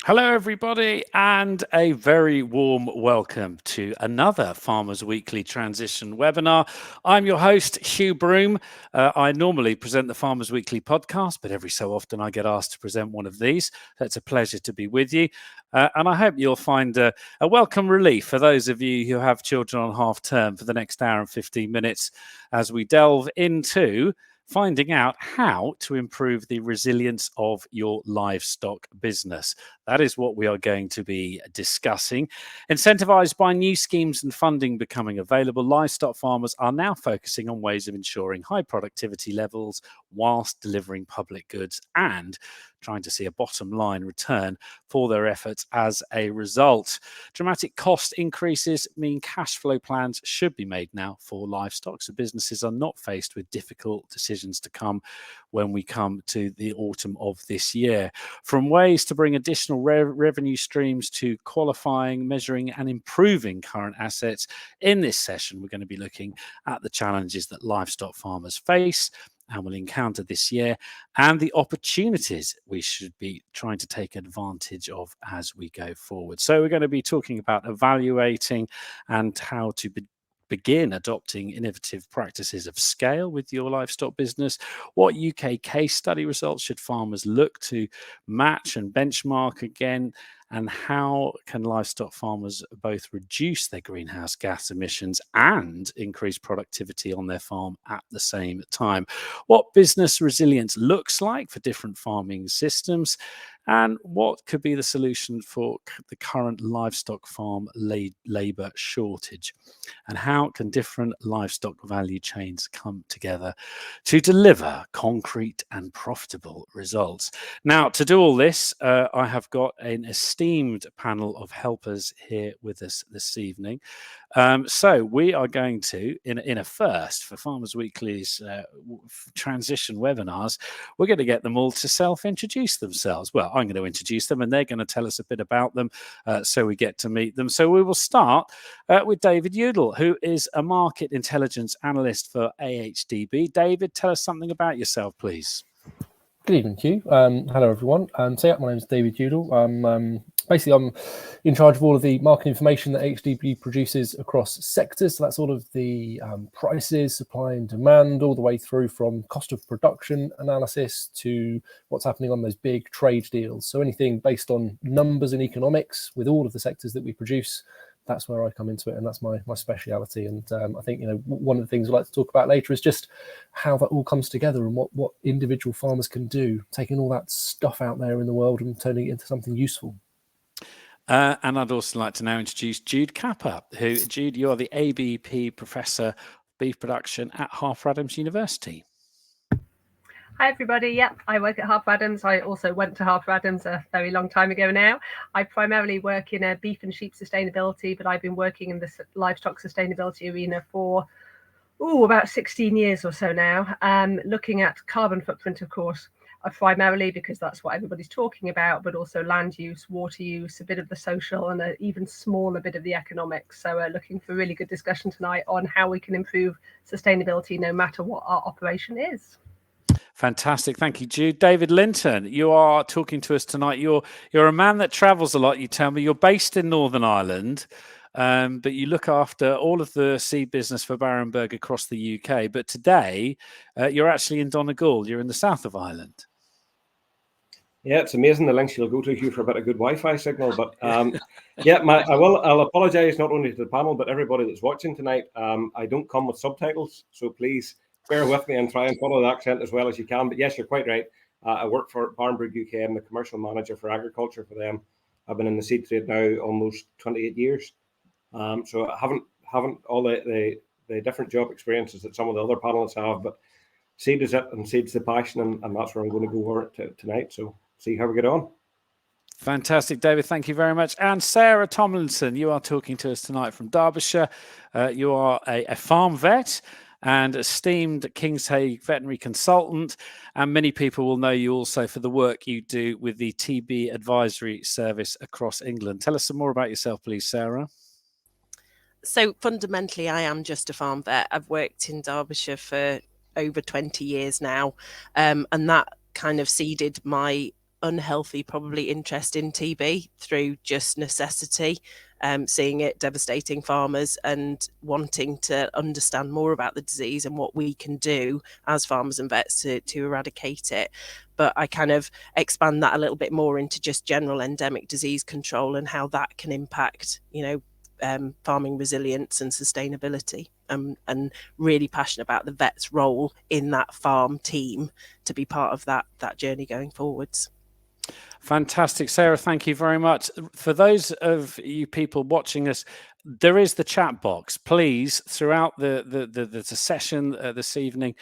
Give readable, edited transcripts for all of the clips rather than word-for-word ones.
Hello, everybody, and a very warm welcome to another Farmers Weekly Transition webinar. I'm your host, Hugh Broom. I normally present the Farmers Weekly podcast, but every so often I get asked to present one of these. So it's a pleasure to be with you. And I hope you'll find a welcome relief for those of you who have children on half term for the next hour and 15 minutes as we delve into finding out how to improve the resilience of your livestock business. That is what we are going to be discussing. Incentivized by new schemes and funding becoming available, livestock farmers are now focusing on ways of ensuring high productivity levels whilst delivering public goods and trying to see a bottom line return for their efforts as a result. Dramatic cost increases mean cash flow plans should be made now for livestock, so businesses are not faced with difficult decisions to come when we come to the autumn of this year. From ways to bring additional revenue streams to qualifying, measuring and improving current assets, in this session we're going to be looking at the challenges that livestock farmers face and will encounter this year, and the opportunities we should be trying to take advantage of as we go forward. So we're going to be talking about evaluating and how to begin adopting innovative practices of scale with your livestock business. What UK case study results should farmers look to match and benchmark again? And how can livestock farmers both reduce their greenhouse gas emissions and increase productivity on their farm at the same time? What business resilience looks like for different farming systems, and what could be the solution for the current livestock farm labour shortage? And how can different livestock value chains come together to deliver concrete and profitable results? Now, to do all this, I have got an esteemed panel of helpers here with us this evening. So we are going to, in a first for Farmers Weekly's transition webinars, we're going to get them all to self-introduce themselves. Well, I'm going to introduce them and they're going to tell us a bit about them so we get to meet them. So we will start with David Udall, who is a market intelligence analyst for AHDB. David, tell us something about yourself, please. Good evening, Hugh. Hello, everyone. My name is David Udall. I'm in charge of all of the market information that HDB produces across sectors. So that's all of the prices, supply and demand, all the way through from cost of production analysis to what's happening on those big trade deals. So anything based on numbers and economics with all of the sectors that we produce, that's where I come into it, and that's my speciality. And I think, one of the things I'd like to talk about later is just how that all comes together and what individual farmers can do, taking all that stuff out there in the world and turning it into something useful. And I'd also like to now introduce Jude Capper, Jude, you are the ABP Professor of Beef Production at Harper Adams University. Hi, everybody. Yep, I work at Harper Adams. I also went to Harper Adams a very long time ago now. I primarily work in beef and sheep sustainability, but I've been working in the livestock sustainability arena for about 16 years or so now, looking at carbon footprint, of course, primarily because that's what everybody's talking about, but also land use, water use, a bit of the social and an even smaller bit of the economics. So looking for a really good discussion tonight on how we can improve sustainability no matter what our operation is. Fantastic. Thank you, Jude. David Linton, you are talking to us tonight. You're a man that travels a lot, you tell me. You're based in Northern Ireland, but you look after all of the seed business for Barenberg across the UK. But today, you're actually in Donegal. You're in the south of Ireland. Yeah, it's amazing the links you'll go to, Hugh, for a bit of good Wi-Fi signal. But I'll apologise not only to the panel, but everybody that's watching tonight. I don't come with subtitles, so please bear with me and try and follow the accent as well as you can. But yes, you're quite right. I work for Barenberg UK. I'm the commercial manager for agriculture for them. I've been in the seed trade now almost 28 years. So I haven't all the different job experiences that some of the other panelists have, but seed is it and seed's the passion, and that's where I'm going to go over it tonight. So see how we get on. Fantastic, David. Thank you very much. And Sarah Tomlinson, you are talking to us tonight from Derbyshire. You are a farm vet and esteemed Kingshay veterinary consultant, and many people will know you also for the work you do with the TB advisory service across England. Tell us some more about yourself, please, Sarah. So fundamentally, I am just a farm vet. I've worked in Derbyshire for over 20 years now, and that kind of seeded my unhealthy, probably interest in TB through just necessity, seeing it devastating farmers and wanting to understand more about the disease and what we can do as farmers and vets to eradicate it. But I kind of expand that a little bit more into just general endemic disease control and how that can impact, farming resilience and sustainability, and really passionate about the vet's role in that farm team to be part of that journey going forwards. Fantastic, Sarah. Thank you very much. For those of you people watching us, there is the chat box. Please, throughout the session this evening,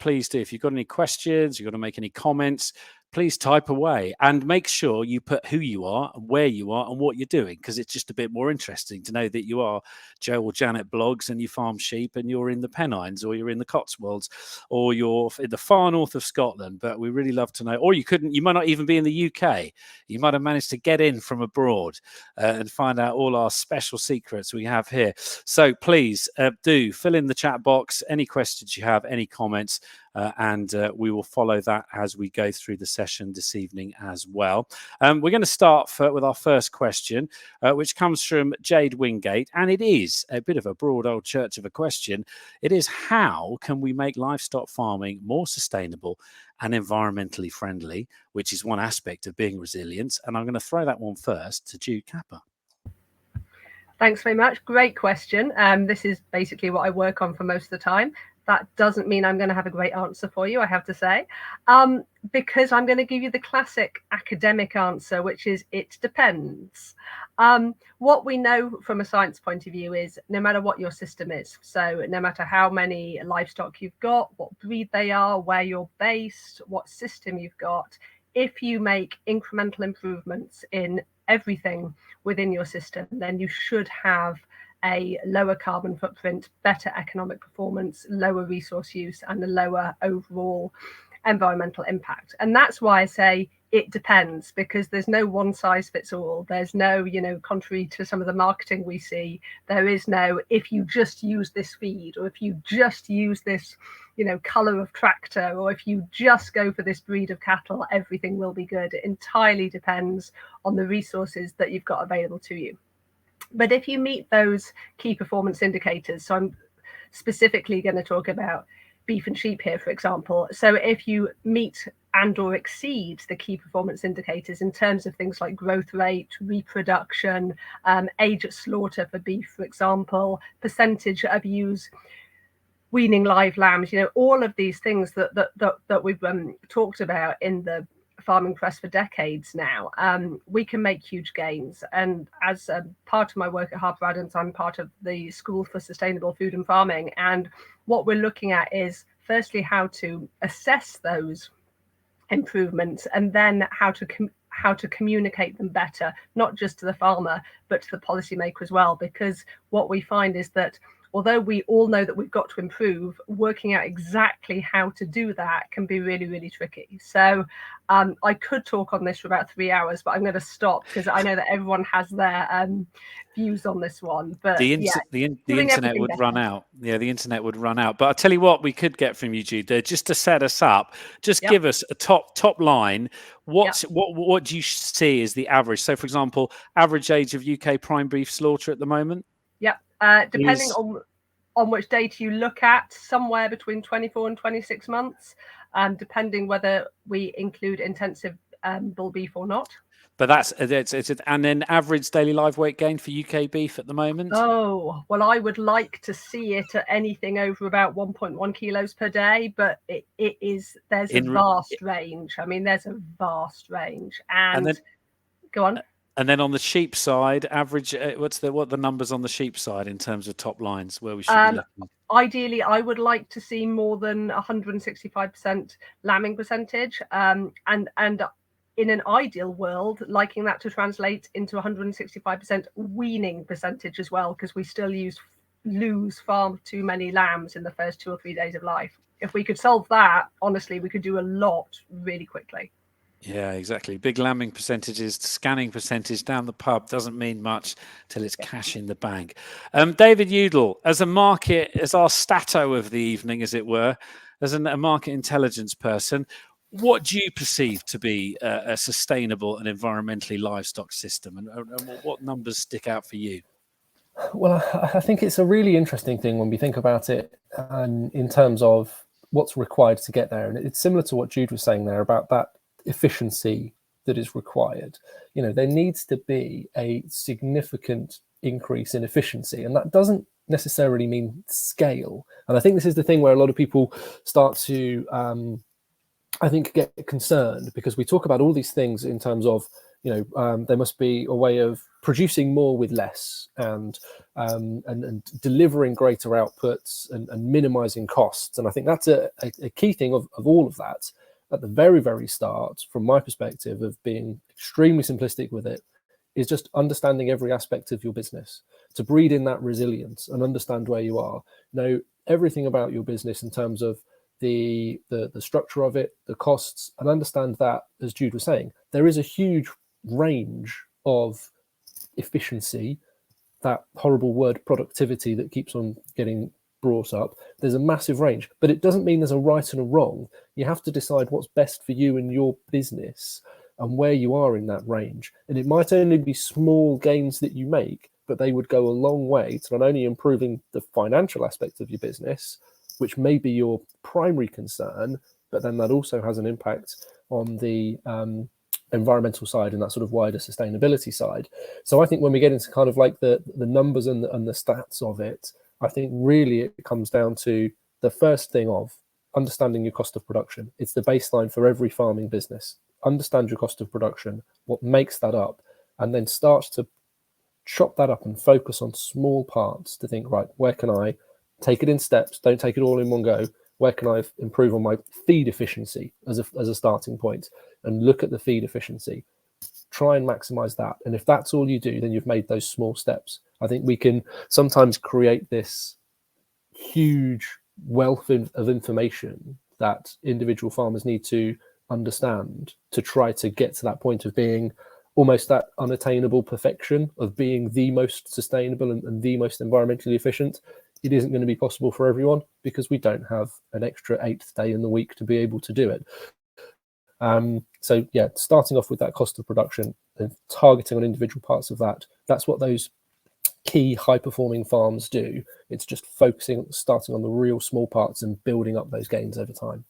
please do. If you've got any questions, you've got to make any comments, please type away and make sure you put who you are and where you are and what you're doing, because it's just a bit more interesting to know that you are Joe or Janet Bloggs and you farm sheep and you're in the Pennines or you're in the Cotswolds or you're in the far north of Scotland. But we really love to know. Or you might not even be in the UK. You might have managed to get in from abroad and find out all our special secrets we have here. So please do fill in the chat box, any questions you have, any comments, and we will follow that as we go through the session this evening as well. We're going to start with our first question, which comes from Jade Wingate, and it is a bit of a broad old church of a question. It is, how can we make livestock farming more sustainable and environmentally friendly, which is one aspect of being resilient? And I'm going to throw that one first to Jude Capper. Thanks very much. Great question. This is basically what I work on for most of the time. That doesn't mean I'm going to have a great answer for you, I have to say, because I'm going to give you the classic academic answer, which is it depends. What we know from a science point of view is no matter what your system is, so no matter how many livestock you've got, what breed they are, where you're based, what system you've got, if you make incremental improvements in everything within your system, then you should have a lower carbon footprint, better economic performance, lower resource use, and a lower overall environmental impact. And that's why I say it depends, because there's no one size fits all. There's no, contrary to some of the marketing we see, there is no, if you just use this feed, or if you just use this, color of tractor, or if you just go for this breed of cattle, everything will be good. It entirely depends on the resources that you've got available to you. But if you meet those key performance indicators, so I'm specifically going to talk about beef and sheep here, for example. So if you meet and or exceed the key performance indicators in terms of things like growth rate, reproduction, age at slaughter for beef, for example, percentage of ewes weaning live lambs, all of these things that we've talked about in the farming press for decades now, we can make huge gains. And as part of my work at Harper Adams, I'm part of the School for Sustainable Food and Farming. And what we're looking at is firstly how to assess those improvements, and then how to communicate them better, not just to the farmer, but to the policymaker as well. Because what we find is that although we all know that we've got to improve, working out exactly how to do that can be really, really tricky. So I could talk on this for about 3 hours, but I'm going to stop because I know that everyone has their views on this one. But the internet would run out. Yeah, the internet would run out. But I'll tell you what we could get from you, Jude, just to set us up. Just give us a top line. What do you see as the average? So, for example, average age of UK prime beef slaughter at the moment? Yep. Depending on which data you look at, somewhere between 24 and 26 months, depending whether we include intensive bull beef or not. But and then average daily live weight gain for UK beef at the moment? Oh, well, I would like to see it at anything over about 1.1 kilos per day, but there's a vast range. I mean, there's a vast range. And then, go on. And then on the sheep side, average, what are the numbers on the sheep side in terms of top lines where we should be looking? Ideally, I would like to see more than 165% lambing percentage, and in an ideal world, liking that to translate into 165% weaning percentage as well, because we still lose far too many lambs in the first 2 or 3 days of life. If we could solve that, honestly, we could do a lot really quickly. Yeah, exactly. Big lambing percentages, scanning percentage down the pub doesn't mean much till it's cash in the bank. David Udall, as our stato of the evening, as it were, as a market intelligence person, What do you perceive to be a sustainable and environmentally livestock system, and what numbers stick out for you? Well, I think it's a really interesting thing when we think about it in terms of what's required to get there. And it's similar to what Jude was saying there about that efficiency that is required. You know, there needs to be a significant increase in efficiency, and that doesn't necessarily mean scale. And I think this is the thing where a lot of people start to, I think, get concerned, because we talk about all these things in terms of, you know, there must be a way of producing more with less, and delivering greater outputs, and minimizing costs. And I think that's a key thing of all of that at the very, very start, from my perspective of being extremely simplistic with it, is just understanding every aspect of your business, to breed in that resilience and understand where you are. Know everything about your business in terms of the structure of it, the costs, and understand that, as Jude was saying, there is a huge range of efficiency, that horrible word productivity that keeps on getting brought up. There's a massive range, but it doesn't mean there's a right and a wrong. You have to decide what's best for you and your business and where you are in that range. And it might only be small gains that you make, but they would go a long way to not only improving the financial aspect of your business, which may be your primary concern, but then that also has an impact on the environmental side and that sort of wider sustainability side. So I think when we get into kind of like the numbers and the stats of it, I think really it comes down to the first thing of understanding your cost of production. It's the baseline for every farming business. Understand your cost of production, what makes that up, and then start to chop that up and focus on small parts to think, right, where can I take it in steps? Don't take it all in one go. Where can I improve on my feed efficiency as a starting point? And look at the feed efficiency. Try and maximize that. And if that's all you do, then you've made those small steps. I think we can sometimes create this huge wealth of information that individual farmers need to understand to try to get to that point of being almost that unattainable perfection of being the most sustainable and the most environmentally efficient. It isn't going to be possible for everyone, because we don't have an extra 8th day in the week to be able to do it. So yeah, starting off with that cost of production and targeting on individual parts of that, that's what those key high performing farms do. It's just focusing, starting on the real small parts and building up those gains over time.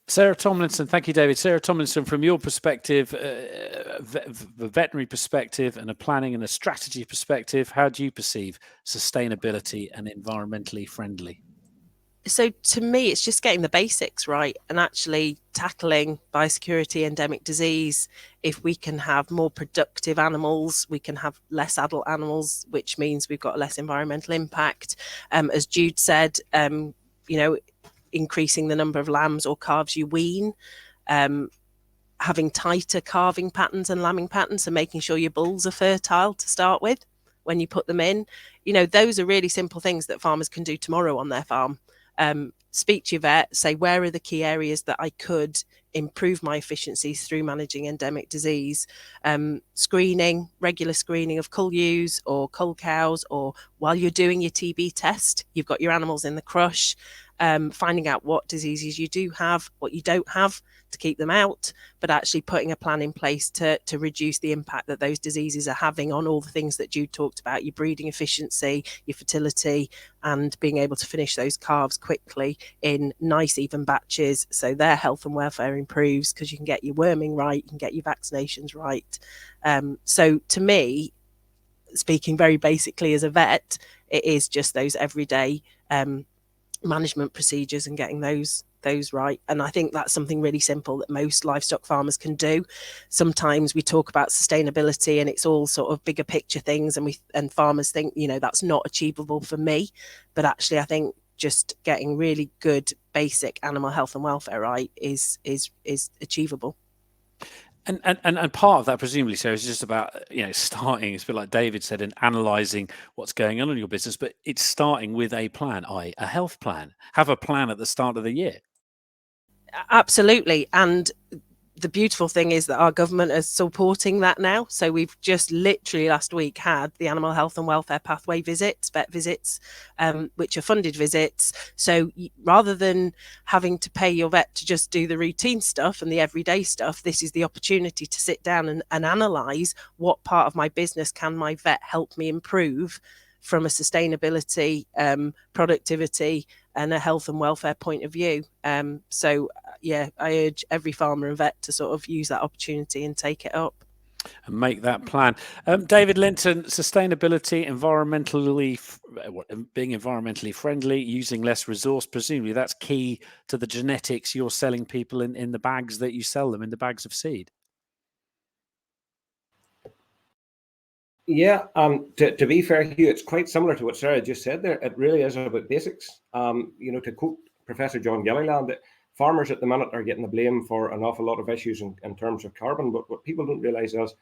Sarah Tomlinson, thank you, David. Sarah Tomlinson, from your perspective, the veterinary perspective and a planning and a strategy perspective, how do you perceive sustainability and environmentally friendly? So to me, it's just getting the basics right and actually tackling biosecurity, endemic disease. If we can have more productive animals, we can have less adult animals, which means we've got less environmental impact. As Jude said, you know, increasing the number of lambs or calves you wean, having tighter calving patterns and lambing patterns, so making sure your bulls are fertile to start with when you put them in. You know, those are really simple things that farmers can do tomorrow on their farm. Speak to your vet, say, where are the key areas that I could improve my efficiencies through managing endemic disease? Screening, regular screening of cull ewes or cull cows, or while you're doing your TB test, you've got your animals in the crush, finding out what diseases you do have, what you don't have, to keep them out, but actually putting a plan in place to reduce the impact that those diseases are having on all the things that Jude talked about, your breeding efficiency, your fertility, and being able to finish those calves quickly in nice even batches, so their health and welfare improves, because you can get your worming right, you can get your vaccinations right. So to me, speaking very basically as a vet, it is just those everyday management procedures and getting those right. And I think that's something really simple that most livestock farmers can do. Sometimes we talk about sustainability and it's all sort of bigger picture things, and farmers think, you know, that's not achievable for me. But actually, I think just getting really good basic animal health and welfare right is achievable. And part of that, presumably, Sarah, is just about, you know, starting, it's a bit like David said, and analysing what's going on in your business, but it's starting with a plan, a health plan. Have a plan at the start of the year. Absolutely. And the beautiful thing is that our government is supporting that now. So we've just literally last week had the animal health and welfare pathway visits, vet visits, which are funded visits. So rather than having to pay your vet to just do the routine stuff and the everyday stuff, this is the opportunity to sit down and analyse what part of my business can my vet help me improve from a sustainability, productivity and a health and welfare point of view. So yeah, I urge every farmer and vet to sort of use that opportunity and take it up. And make that plan. David Linton, sustainability, being environmentally friendly, using less resource, presumably that's key to the genetics you're selling people in the bags that you sell them, in the bags of seed. Yeah, to be fair, Hugh, it's quite similar to what Sarah just said there. It really is about basics. To quote Professor John Gilliland, that farmers at the minute are getting the blame for an awful lot of issues in terms of carbon, but what people don't realise is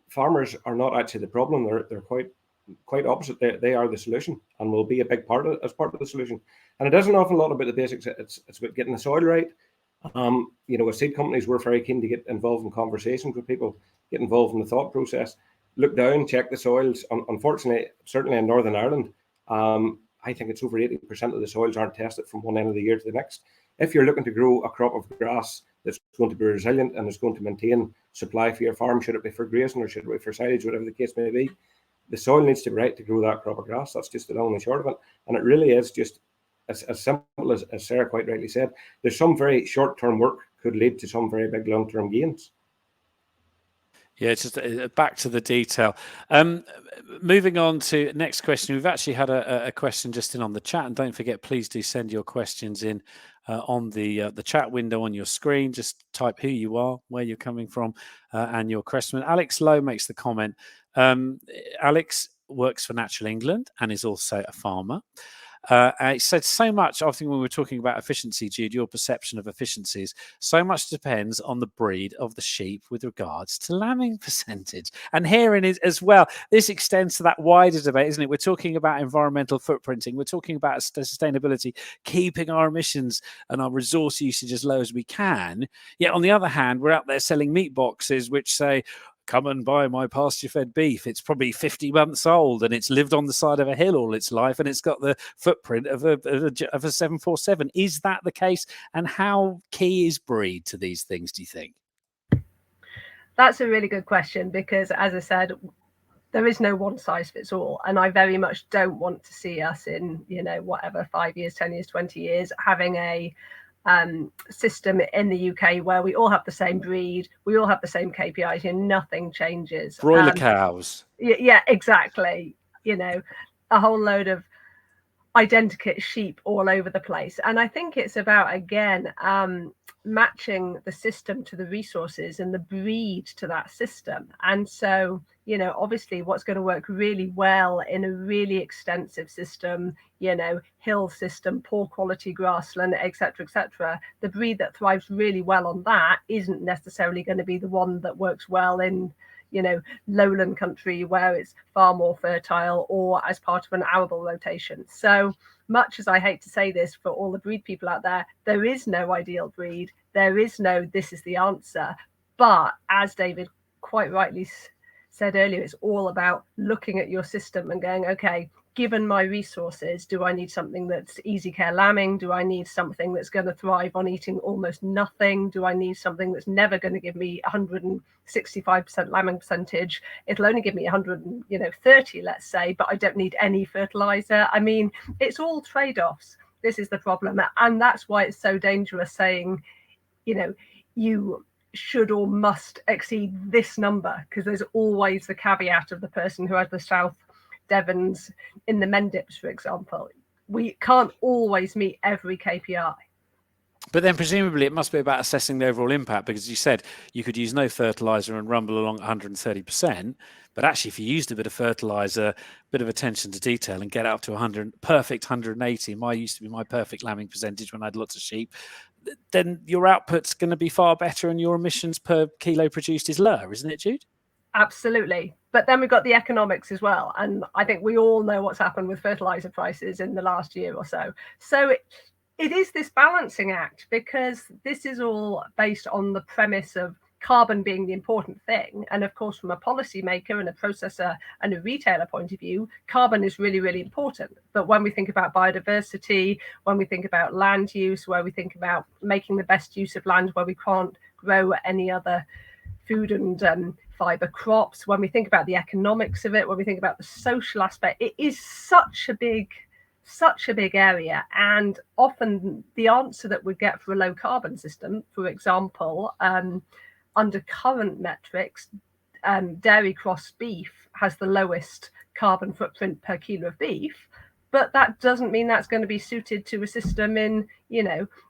farmers are not actually the problem. They're quite opposite. They are the solution and will be a big part of the solution. And it is an awful lot about the basics. It's about getting the soil right. With seed companies, we're very keen to get involved in conversations with people, get involved in the thought process, look down, check the soils. Unfortunately, certainly in Northern Ireland, I think it's over 80% of the soils aren't tested from one end of the year to the next. If you're looking to grow a crop of grass that's going to be resilient and is going to maintain supply for your farm, should it be for grazing or should it be for silage, whatever the case may be, the soil needs to be right to grow that crop of grass. That's just the long and short of it. And it really is just as simple as Sarah quite rightly said. There's some very short-term work could lead to some very big long-term gains. Yeah, it's just back to the detail. Moving on to next question. We've actually had a question just in on the chat, and don't forget, please do send your questions in on the chat window on your screen. Just type who you are, where you're coming from, and your question. Alex Lowe makes the comment. Alex works for Natural England and is also a farmer. It said so much, I think when we were talking about efficiency, Jude, your perception of efficiencies, so much depends on the breed of the sheep with regards to lambing percentage. And herein is as well, this extends to that wider debate, isn't it? We're talking about environmental footprinting. We're talking about sustainability, keeping our emissions and our resource usage as low as we can. Yet on the other hand, we're out there selling meat boxes which say, come and buy my pasture-fed beef. It's probably 50 months old and it's lived on the side of a hill all its life and it's got the footprint of a 747. Is that the case? And how key is breed to these things, do you think? That's a really good question because, as I said, there is no one size fits all. And I very much don't want to see us in, 5 years, 10 years, 20 years, having a system in the UK where we all have the same breed, we all have the same KPIs, nothing changes. Broiler cows. Yeah, exactly. A whole load of identikit sheep all over the place. And I think it's about, again, matching the system to the resources and the breed to that system. And so, obviously what's going to work really well in a really extensive system, hill system, poor quality grassland, etc., the breed that thrives really well on that isn't necessarily going to be the one that works well in lowland country where it's far more fertile or as part of an arable rotation. So much as I hate to say this for all the breed people out there is no ideal breed. There is no, this is the answer. But as David quite rightly said earlier, it's all about looking at your system and going, okay, given my resources, do I need something that's easy care lambing? Do I need something that's going to thrive on eating almost nothing? Do I need something that's never going to give me 165% lambing percentage? It'll only give me 130, let's say, but I don't need any fertilizer. I mean, it's all trade-offs. This is the problem. And that's why it's so dangerous saying, you should or must exceed this number, because there's always the caveat of the person who has the South Devons in the Mendips, for example. We can't always meet every KPI. But then presumably it must be about assessing the overall impact, because you said you could use no fertilizer and rumble along 130%. But actually, if you used a bit of fertilizer, a bit of attention to detail and get up to 100, perfect 180, used to be my perfect lambing percentage when I had lots of sheep, then your output's going to be far better and your emissions per kilo produced is lower, isn't it, Jude? Absolutely. But then we've got the economics as well. And I think we all know what's happened with fertilizer prices in the last year or so. So it is this balancing act, because this is all based on the premise of carbon being the important thing. And of course, from a policymaker and a processor and a retailer point of view, carbon is really, really important. But when we think about biodiversity, when we think about land use, where we think about making the best use of land where we can't grow any other food and fiber crops, when we think about the economics of it, when we think about the social aspect, it is such a big area. And often the answer that we get for a low carbon system, for example, under current metrics, dairy cross beef has the lowest carbon footprint per kilo of beef, but that doesn't mean that's going to be suited to a system in,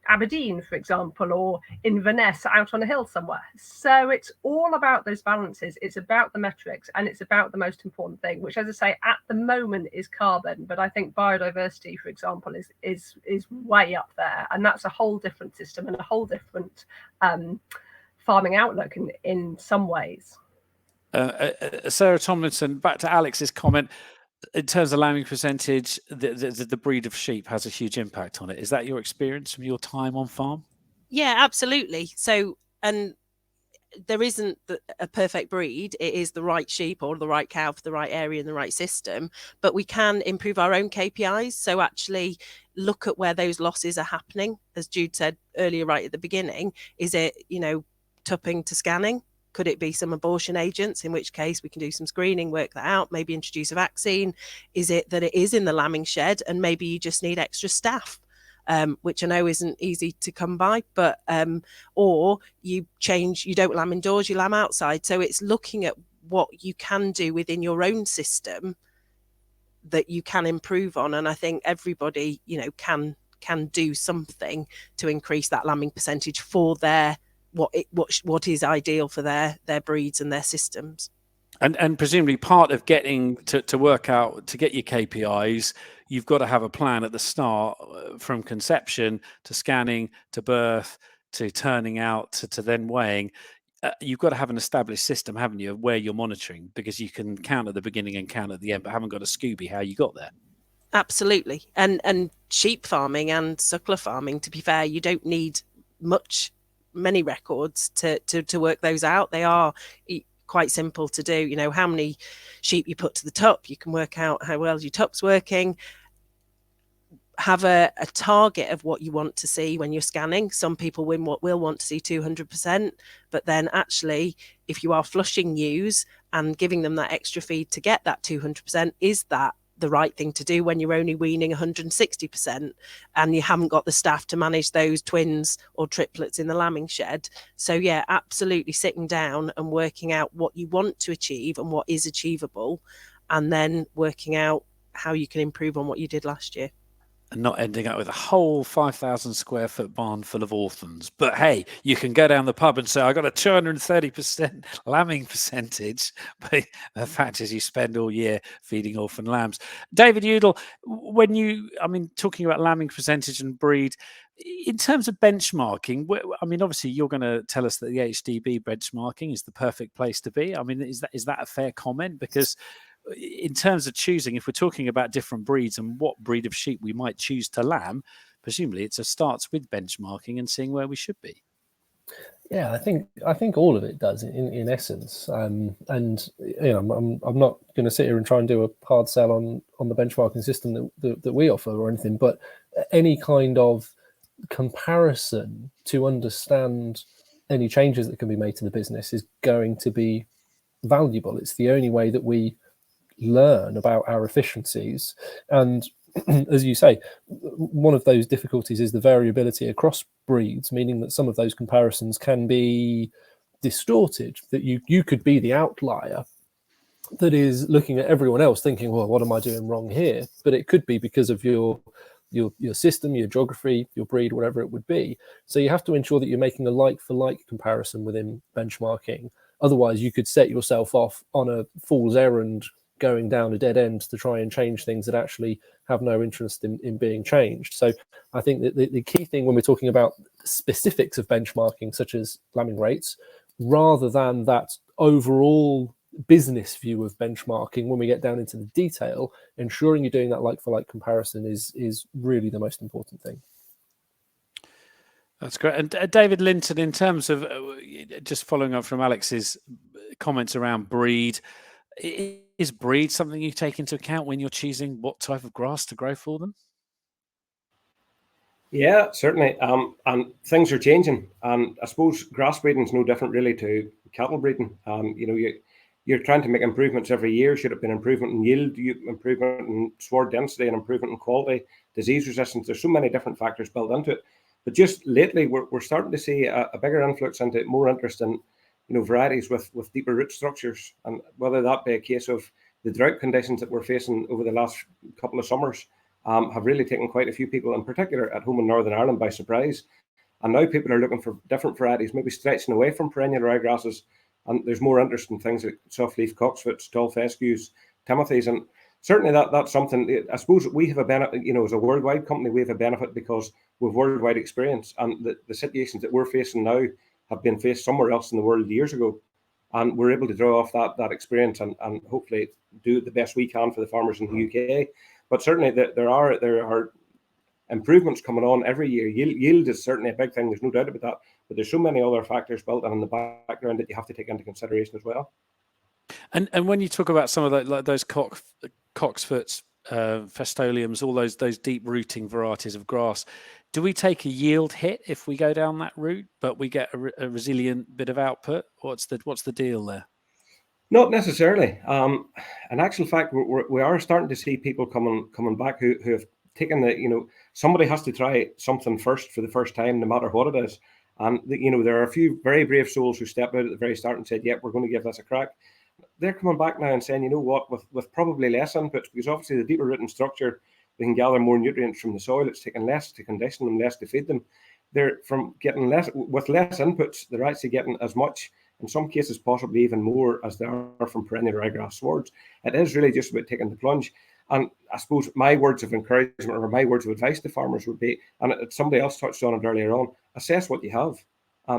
Aberdeen, for example, or Inverness out on a hill somewhere. So it's all about those balances. It's about the metrics, and it's about the most important thing, which, as I say, at the moment is carbon. But I think biodiversity, for example, is way up there, and that's a whole different system and a whole different farming outlook in some ways. Sarah Tomlinson, back to Alex's comment. In terms of lambing percentage, the breed of sheep has a huge impact on it. Is that your experience from your time on farm? Yeah, absolutely. So, and there isn't a perfect breed. It is the right sheep or the right cow for the right area and the right system. But we can improve our own KPIs. So actually look at where those losses are happening. As Jude said earlier, right at the beginning, is it, tupping to scanning? Could it be some abortion agents, in which case we can do some screening, work that out, maybe introduce a vaccine? Is it that it is in the lambing shed and maybe you just need extra staff? Which I know isn't easy to come by, but or you don't lamb indoors, you lamb outside. So it's looking at what you can do within your own system that you can improve on. And I think everybody, can do something to increase that lambing percentage for their what is ideal for their breeds and their systems. And presumably part of getting to work out, to get your KPIs, you've got to have a plan at the start, from conception to scanning to birth to turning out to then weighing. You've got to have an established system, haven't you, of where you're monitoring, because you can count at the beginning and count at the end, but haven't got a Scooby how you got there. Absolutely. And sheep farming and suckler farming, to be fair, you don't need many records to work those out. They are quite simple to do. How many sheep you put to the tup, you can work out how well your tup's working. Have a target of what you want to see when you're scanning. Some people will want to see 200%, but then actually, if you are flushing ewes and giving them that extra feed to get that 200%, is that the right thing to do when you're only weaning 160% and you haven't got the staff to manage those twins or triplets in the lambing shed? So yeah, absolutely sitting down and working out what you want to achieve and what is achievable, and then working out how you can improve on what you did last year. And not ending up with a whole 5,000 square foot barn full of orphans. But hey, you can go down the pub and say, I got a 230% lambing percentage. But the fact is, you spend all year feeding orphan lambs. David Udall, talking about lambing percentage and breed, in terms of benchmarking, obviously you're going to tell us that the HDB benchmarking is the perfect place to be. Is that a fair comment? Because in terms of choosing, if we're talking about different breeds and what breed of sheep we might choose to lamb, presumably it starts with benchmarking and seeing where we should be. Yeah, I think all of it does in essence. And I'm not going to sit here and try and do a hard sell on the benchmarking system that we offer or anything, but any kind of comparison to understand any changes that can be made to the business is going to be valuable. It's the only way that we learn about our efficiencies. And as you say, one of those difficulties is the variability across breeds, meaning that some of those comparisons can be distorted, that you could be the outlier that is looking at everyone else thinking, well, what am I doing wrong here? But it could be because of your system, your geography, your breed, whatever it would be. So you have to ensure that you're making a like-for-like comparison within benchmarking. Otherwise, you could set yourself off on a fool's errand, going down a dead end to try and change things that actually have no interest in being changed. So I think that the key thing when we're talking about specifics of benchmarking, such as lambing rates, rather than that overall business view of benchmarking, when we get down into the detail, ensuring you're doing that like-for-like comparison is really the most important thing. That's great. And David Linton, in terms of just following up from Alex's comments around breed, is breed something you take into account when you're choosing what type of grass to grow for them? Yeah, certainly. And things are changing. And I suppose grass breeding is no different really to cattle breeding. You're trying to make improvements every year. Should it be an improvement in yield, improvement in sward density, and improvement in quality, disease resistance? There's so many different factors built into it. But just lately, we're starting to see a bigger influx into more interest in varieties with deeper root structures, and whether that be a case of the drought conditions that we're facing over the last couple of summers have really taken quite a few people, in particular at home in Northern Ireland, by surprise. And now people are looking for different varieties, maybe stretching away from perennial ryegrasses. And there's more interest in things like softleaf cocksfoots, tall fescues, timothies. And certainly that's something, I suppose we have a benefit, as a worldwide company, we have a benefit because we have worldwide experience. And the situations that we're facing now have been faced somewhere else in the world years ago. And we're able to draw off that experience and hopefully do the best we can for the farmers in the UK. But certainly there are improvements coming on every year. Yield is certainly a big thing. There's no doubt about that. But there's so many other factors built in the background that you have to take into consideration as well. And when you talk about some of those cocksfoots, festoliums, all those deep rooting varieties of grass, do we take a yield hit if we go down that route, but we get a resilient bit of output? What's the deal there? Not necessarily. In actual fact, we are starting to see people coming back who have taken somebody has to try something first for the first time, no matter what it is. And there are a few very brave souls who stepped out at the very start and said, "Yep, we're going to give this a crack." They're coming back now and saying, "You know what? With probably less inputs, because obviously the deeper rooting structure, we can gather more nutrients from the soil. It's taking less to condition them, less to feed them. They're from getting less with less inputs. They're actually getting as much, in some cases possibly even more, as they are from perennial ryegrass swards. It is really just about taking the plunge." And I suppose my words of encouragement or my words of advice to farmers would be, and somebody else touched on it earlier on, assess what you have.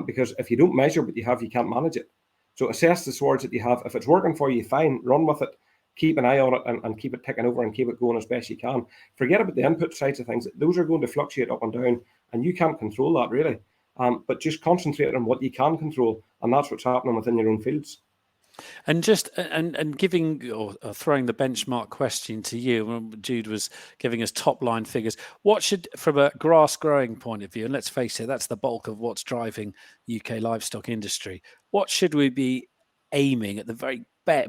Because if you don't measure what you have, you can't manage it. So assess the swards that you have. If it's working for you, fine, run with it. Keep an eye on it and keep it ticking over and keep it going as best you can. Forget about the input sides of things. Those are going to fluctuate up and down, and you can't control that really. But just concentrate on what you can control, and that's what's happening within your own fields. And just and giving or throwing the benchmark question to you, when Jude was giving us top line figures, what should, from a grass growing point of view, and let's face it, that's the bulk of what's driving UK livestock industry, what should we be aiming at the very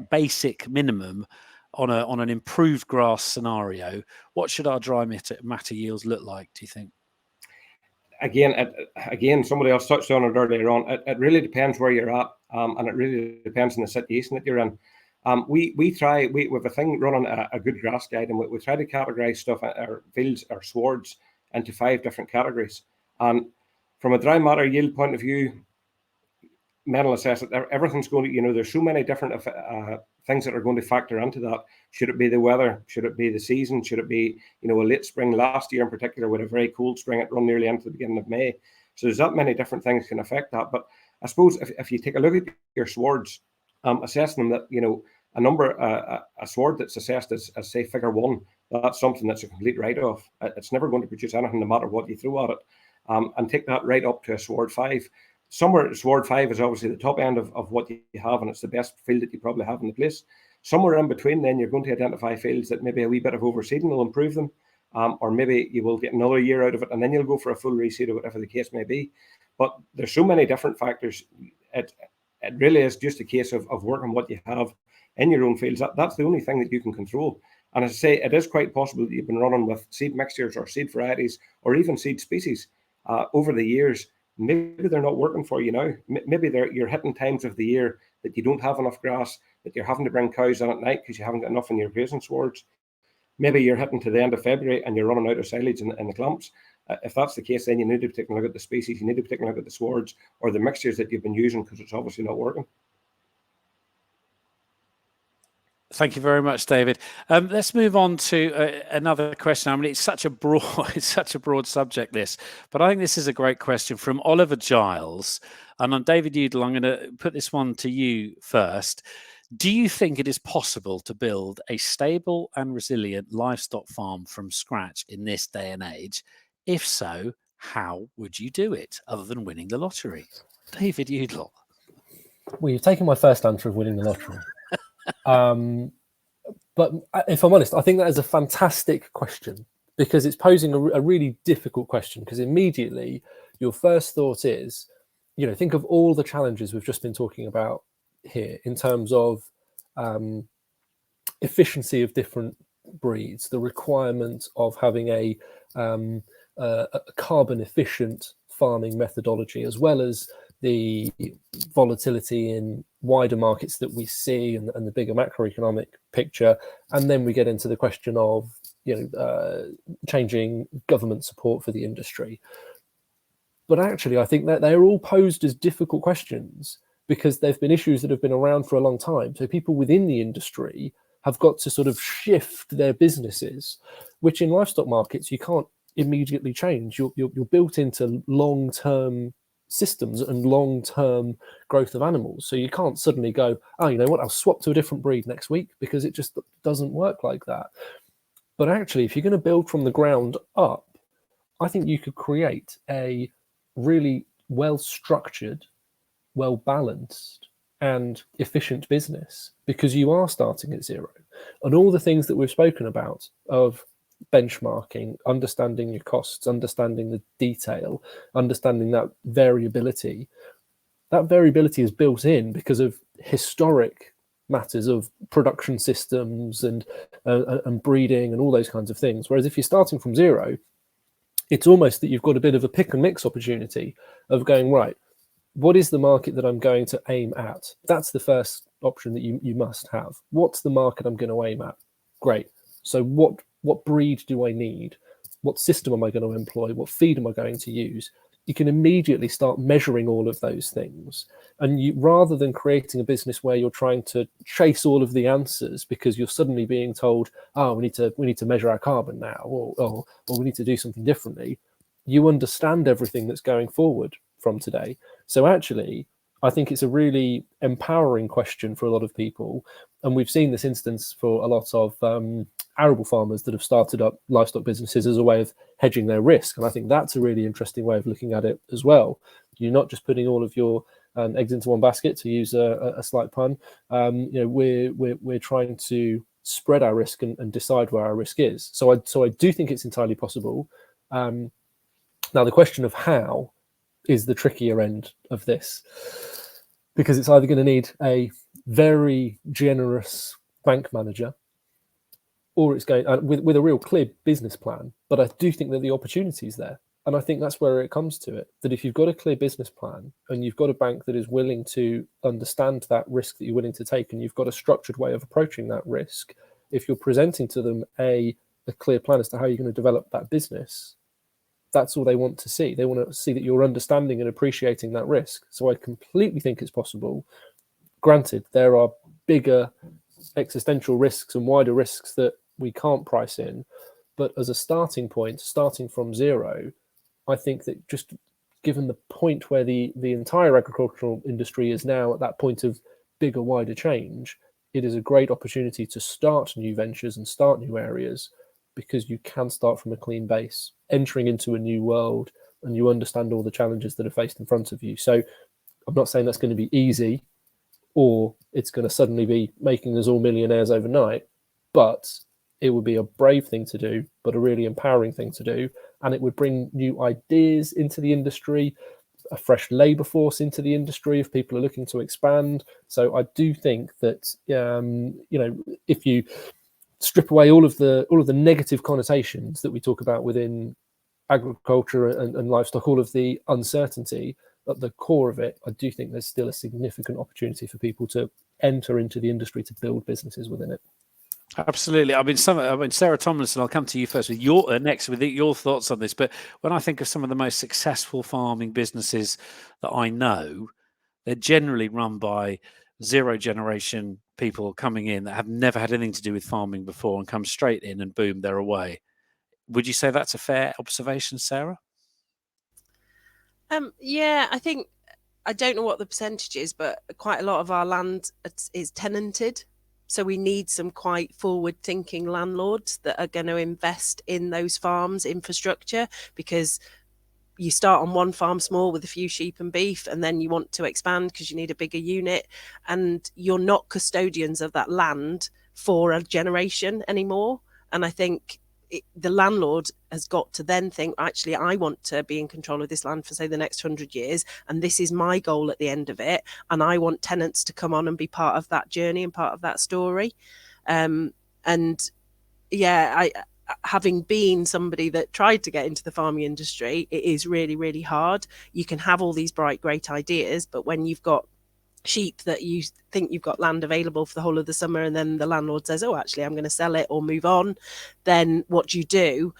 basic minimum on an improved grass scenario? What should our dry matter yields look like, do you think? Again, somebody else touched on it earlier on. It really depends where you're at, and it really depends on the situation that you're in. We have a thing running a good grass guide, and we try to categorize stuff, our fields, our swards, into 5 different categories. And from a dry matter yield point of view, mental assessment, everything's going to, there's so many different things that are going to factor into that. Should it be the weather? Should it be the season? Should it be, a late spring? Last year in particular, with a very cold spring, it run nearly into the beginning of May. So there's that many different things can affect that. But I suppose if you take a look at your swards, assessing them, that, a sward that's assessed as say figure 1, that's something that's a complete write-off. It's never going to produce anything no matter what you throw at it. And take that right up to a sward 5. Somewhere sward 5 is obviously the top end of what you have, and it's the best field that you probably have in the place. Somewhere in between, then you're going to identify fields that maybe a wee bit of overseeding will improve them, or maybe you will get another year out of it, and then you'll go for a full reseed or whatever the case may be. But there's so many different factors. It really is just a case of working what you have in your own fields. That's the only thing that you can control. And as I say, it is quite possible that you've been running with seed mixtures or seed varieties or even seed species over the years. Maybe they're not working for you now. Maybe you're hitting times of the year that you don't have enough grass, that you're having to bring cows in at night because you haven't got enough in your grazing swards. Maybe you're hitting to the end of February and you're running out of silage in the clumps. If that's the case, then you need to be taking a look at the species, you need to be taking a look at the swards or the mixtures that you've been using, because it's obviously not working. Thank you very much, David. Let's move on to another question. I mean, it's such a broad subject, this, but I think this is a great question from Oliver Giles. And on David Udall, I'm going to put this one to you first. Do you think it is possible to build a stable and resilient livestock farm from scratch in this day and age? If so, how would you do it other than winning the lottery? David Udall. Well, you've taken my first answer of winning the lottery. But if I'm honest, I think that is a fantastic question, because it's posing a really difficult question, because immediately your first thought is, think of all the challenges we've just been talking about here in terms of efficiency of different breeds, the requirement of having a carbon efficient farming methodology, as well as the volatility in wider markets that we see, and the bigger macroeconomic picture. And then we get into the question of changing government support for the industry. But actually, I think that they're all posed as difficult questions because they've been issues that have been around for a long time. So people within the industry have got to sort of shift their businesses, which in livestock markets you can't immediately change. You're built into long-term systems and long-term growth of animals. So you can't suddenly go, oh, you know what, I'll swap to a different breed next week, because it just doesn't work like that. But actually, if you're going to build from the ground up, I think you could create a really well-structured, well-balanced and efficient business, because you are starting at zero. And all the things that we've spoken about of benchmarking, understanding your costs, understanding the detail, understanding that variability is built in because of historic matters of production systems and breeding and all those kinds of things. Whereas if you're starting from zero, it's almost that you've got a bit of a pick and mix opportunity of going, right, what is the market that I'm going to aim at? That's the first option that you must have. What's the market I'm going to aim at? Great. So what breed do I need? What system am I going to employ? What feed am I going to use? You can immediately start measuring all of those things. And you, rather than creating a business where you're trying to chase all of the answers because you're suddenly being told, oh, we need to measure our carbon now, or we need to do something differently, you understand everything that's going forward from today. So actually, I think it's a really empowering question for a lot of people. And we've seen this instance for a lot of arable farmers that have started up livestock businesses as a way of hedging their risk. And I think that's a really interesting way of looking at it as well. You're not just putting all of your eggs into one basket, to use a slight pun. We're trying to spread our risk and decide where our risk is. So I do think it's entirely possible. Now, the question of how is the trickier end of this, because it's either going to need a very generous bank manager, or it's going with a real clear business plan. But I do think that the opportunity is there. And I think that's where it comes to it, that if you've got a clear business plan and you've got a bank that is willing to understand that risk that you're willing to take, and you've got a structured way of approaching that risk, if you're presenting to them a clear plan as to how you're going to develop that business, that's all they want to see. They want to see that you're understanding and appreciating that risk. So I completely think it's possible. Granted, there are bigger existential risks and wider risks that we can't price in. But as a starting point, starting from zero, I think that just given the point where the entire agricultural industry is now at that point of bigger, wider change, it is a great opportunity to start new ventures and start new areas, because you can start from a clean base, entering into a new world, and you understand all the challenges that are faced in front of you. So I'm not saying that's going to be easy, or it's going to suddenly be making us all millionaires overnight, but it would be a brave thing to do, but a really empowering thing to do. And it would bring new ideas into the industry, a fresh labor force into the industry if people are looking to expand. So I do think that, if you strip away all of the negative connotations that we talk about within agriculture and livestock, all of the uncertainty at the core of it, I do think there's still a significant opportunity for people to enter into the industry to build businesses within it. Absolutely. I mean, Sarah Tomlinson, I'll come to you first with your thoughts on this. But when I think of some of the most successful farming businesses that I know, they're generally run by zero generation people coming in that have never had anything to do with farming before and come straight in and boom, they're away. Would you say that's a fair observation, Sarah? Yeah, I think, I don't know what the percentage is, but quite a lot of our land is tenanted. So we need some quite forward-thinking landlords that are going to invest in those farms' infrastructure, because you start on one farm small with a few sheep and beef, and then you want to expand because you need a bigger unit, and you're not custodians of that land for a generation anymore. And I think the landlord has got to then think, actually, I want to be in control of this land for, say, the next 100 years, and this is my goal at the end of it, and I want tenants to come on and be part of that journey and part of that story. And yeah, having been somebody that tried to get into the farming industry, it is really, really hard. You can have all these bright, great ideas, but when you've got sheep that you think you've got land available for the whole of the summer, and then the landlord says, oh, actually, I'm going to sell it or move on, then what do you do?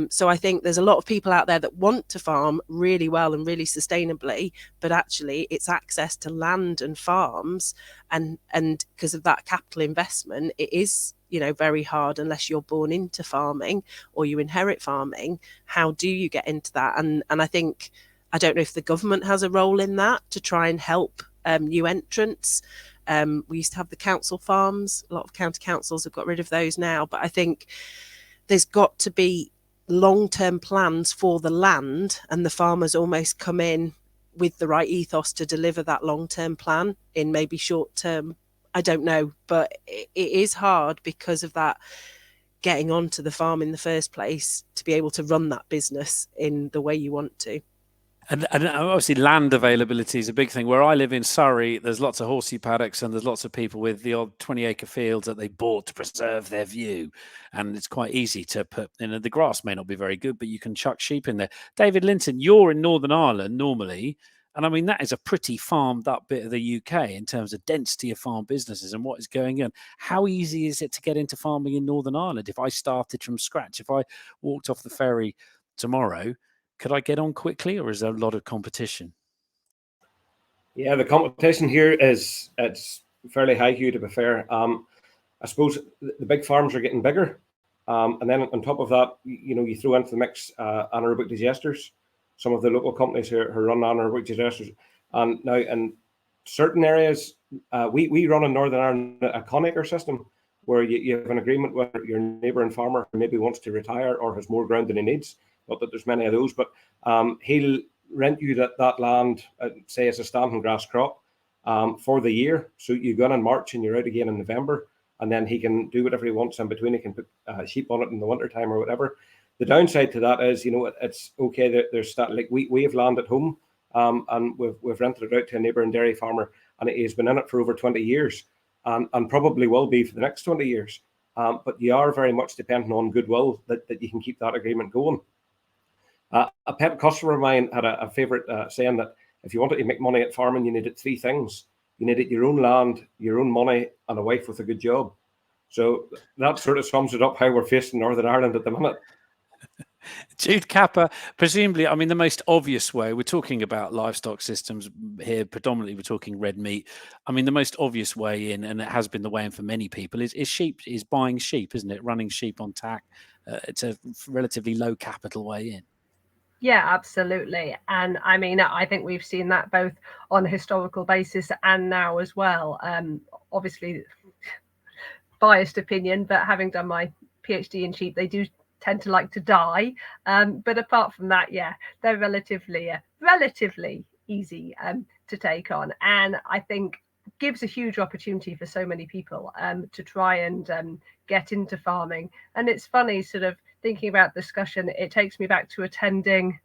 So I think there's a lot of people out there that want to farm really well and really sustainably, but actually it's access to land and farms, and because of that capital investment, it is, you know, very hard unless you're born into farming or you inherit farming. How do you get into that? And I think, I don't know if the government has a role in that to try and help new entrants. We used to have the council farms. A lot of county councils have got rid of those now. But I think there's got to be long-term plans for the land, and the farmers almost come in with the right ethos to deliver that long-term plan in maybe short-term. I don't know, but it is hard because of that, getting onto the farm in the first place to be able to run that business in the way you want to. And obviously land availability is a big thing. Where I live in Surrey, there's lots of horsey paddocks, and there's lots of people with the odd 20-acre fields that they bought to preserve their view. And it's quite easy to put, the grass may not be very good, but you can chuck sheep in there. David Linton, you're in Northern Ireland normally, and I mean, that is a pretty farmed up bit of the UK in terms of density of farm businesses and what is going on. How easy is it to get into farming in Northern Ireland? If I started from scratch, if I walked off the ferry tomorrow, could I get on quickly, or is there a lot of competition? Yeah, the competition here it's fairly high, Hugh, to be fair. I suppose the big farms are getting bigger. And then on top of that, you throw into the mix anaerobic digesters, some of the local companies who run anaerobic digesters. And now in certain areas, we run in Northern Ireland a con-acre system where you have an agreement with your neighbouring farmer who maybe wants to retire or has more ground than he needs. Not that there's many of those, but he'll rent you that land, say it's a standing grass crop, for the year. So you go in March and you're out again in November, and then he can do whatever he wants in between. He can put sheep on it in the wintertime or whatever. The downside to that is, it's okay that there's like we have land at home, and we've rented it out to a neighbouring dairy farmer, and he's been in it for over 20 years, and probably will be for the next 20 years. But you are very much dependent on goodwill that you can keep that agreement going. A pet customer of mine had a favourite saying that if you wanted to make money at farming, you needed three things. You needed your own land, your own money, and a wife with a good job. So that sort of sums it up how we're facing Northern Ireland at the minute. Jude Capper, presumably, I mean, the most obvious way, we're talking about livestock systems here, predominantly we're talking red meat. I mean, the most obvious way in, and it has been the way in for many people, is buying sheep, isn't it? Running sheep on tack. It's a relatively low capital way in. Yeah, absolutely. And I mean, I think we've seen that both on a historical basis and now as well. Obviously, biased opinion, but having done my PhD in sheep, they do tend to like to die. But apart from that, yeah, they're relatively easy to take on. And I think gives a huge opportunity for so many people to try and get into farming. And it's funny, sort of thinking about discussion, it takes me back to attending,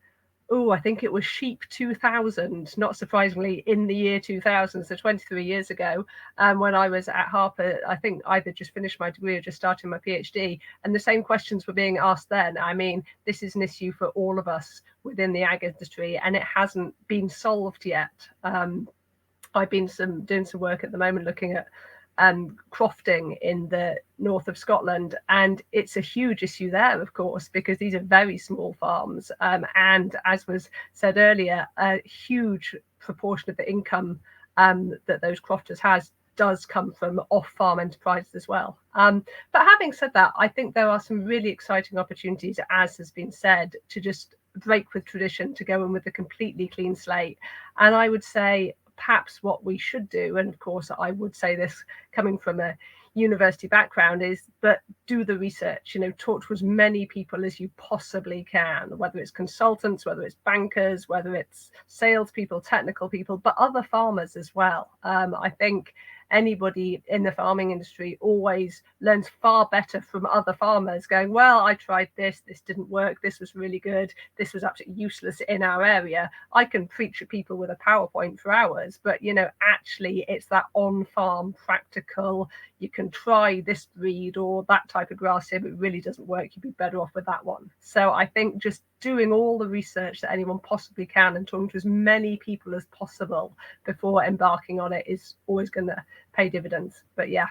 I think it was Sheep 2000, not surprisingly, in the year 2000, so 23 years ago, when I was at Harper. I think either just finished my degree or just starting my PhD, and the same questions were being asked then. I mean, this is an issue for all of us within the ag industry, and it hasn't been solved yet. I've been doing some work at the moment looking at crofting in the north of Scotland, and it's a huge issue there, of course, because these are very small farms, and as was said earlier, a huge proportion of the income that those crofters does come from off-farm enterprises as well. But having said that, I think there are some really exciting opportunities, as has been said, to just break with tradition, to go in with a completely clean slate. And I would say perhaps what we should do, and of course I would say this coming from a university background, is but do the research, talk to as many people as you possibly can, whether it's consultants, whether it's bankers, whether it's salespeople, technical people, but other farmers as well. I think anybody in the farming industry always learns far better from other farmers going, well, I tried this didn't work, this was really good, this was absolutely useless in our area. I can preach at people with a PowerPoint for hours, but actually it's that on-farm practical, you can try this breed or that type of grass here, but it really doesn't work, you'd be better off with that one. So I think just doing all the research that anyone possibly can and talking to as many people as possible before embarking on it is always going to pay dividends. But yeah.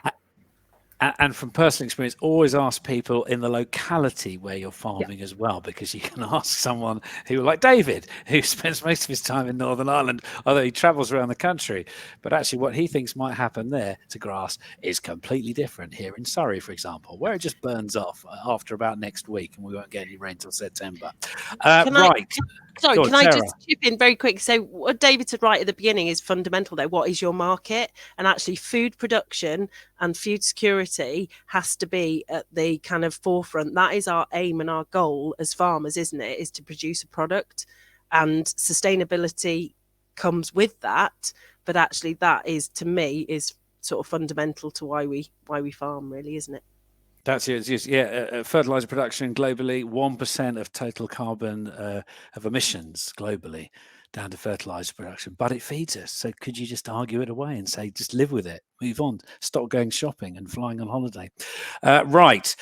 And from personal experience, always ask people in the locality where you're farming as well, because you can ask someone who, like David, who spends most of his time in Northern Ireland, although he travels around the country. But actually what he thinks might happen there to grass is completely different here in Surrey, for example, where it just burns off after about next week and we won't get any rain till September. Can I just chip in very quick? So what David said right at the beginning is fundamental though. What is your market? And actually food production and food security has to be at the kind of forefront. That is our aim and our goal as farmers, isn't it? Is to produce a product, and sustainability comes with that. But actually that is, to me, is sort of fundamental to why we farm, really, isn't it? That's it. Yeah, fertilizer production globally, 1% of total carbon of emissions globally down to fertilizer production, but it feeds us. So could you just argue it away and say, just live with it, move on, stop going shopping and flying on holiday? Right.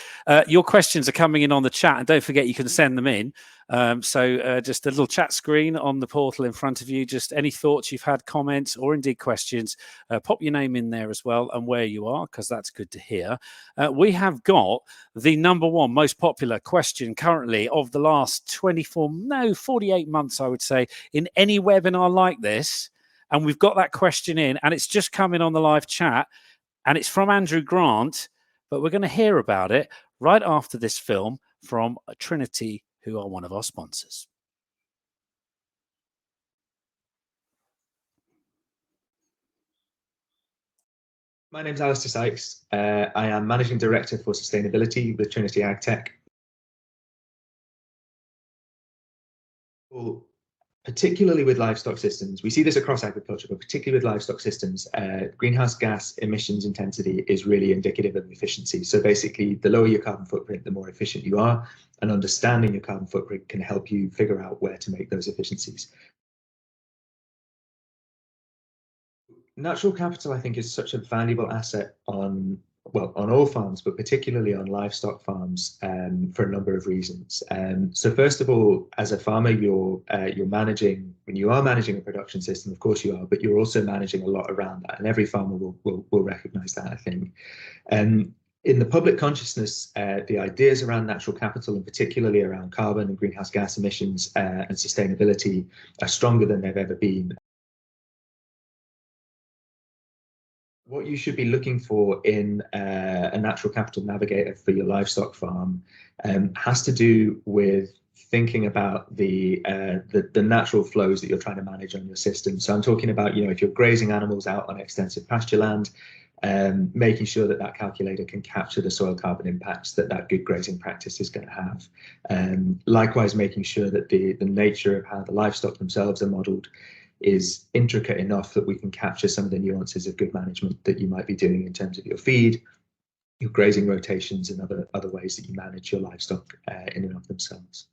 Your questions are coming in on the chat, and don't forget you can send them in. So just a little chat screen on the portal in front of you. Just any thoughts you've had, comments, or indeed questions, pop your name in there as well and where you are, because that's good to hear. We have got the #1 most popular question currently of the last 48 months, I would say, in any webinar like this. And we've got that question in, and it's just come in on the live chat, and it's from Andrew Grant, but we're going to hear about it right after this film from Trinity, who are one of our sponsors. My name's Alistair Sykes. I am Managing Director for Sustainability with Trinity AgTech. Well, particularly with livestock systems, we see this across agriculture, but particularly with livestock systems, greenhouse gas emissions intensity is really indicative of efficiency. So basically, the lower your carbon footprint, the more efficient you are, and understanding your carbon footprint can help you figure out where to make those efficiencies. Natural capital, I think, is such a valuable asset on all farms, but particularly on livestock farms, for a number of reasons. So first of all, as a farmer, you're managing, when you are managing a production system, of course you are, but you're also managing a lot around that, and every farmer will recognize that, I think. In the public consciousness, the ideas around natural capital, and particularly around carbon and greenhouse gas emissions and sustainability, are stronger than they've ever been. What you should be looking for in a natural capital navigator for your livestock farm has to do with thinking about the natural flows that you're trying to manage on your system. So I'm talking about, if you're grazing animals out on extensive pasture land, making sure that calculator can capture the soil carbon impacts that good grazing practice is going to have. Likewise, making sure that the nature of how the livestock themselves are modelled is intricate enough that we can capture some of the nuances of good management that you might be doing in terms of your feed, your grazing rotations, and other ways that you manage your livestock in and of themselves.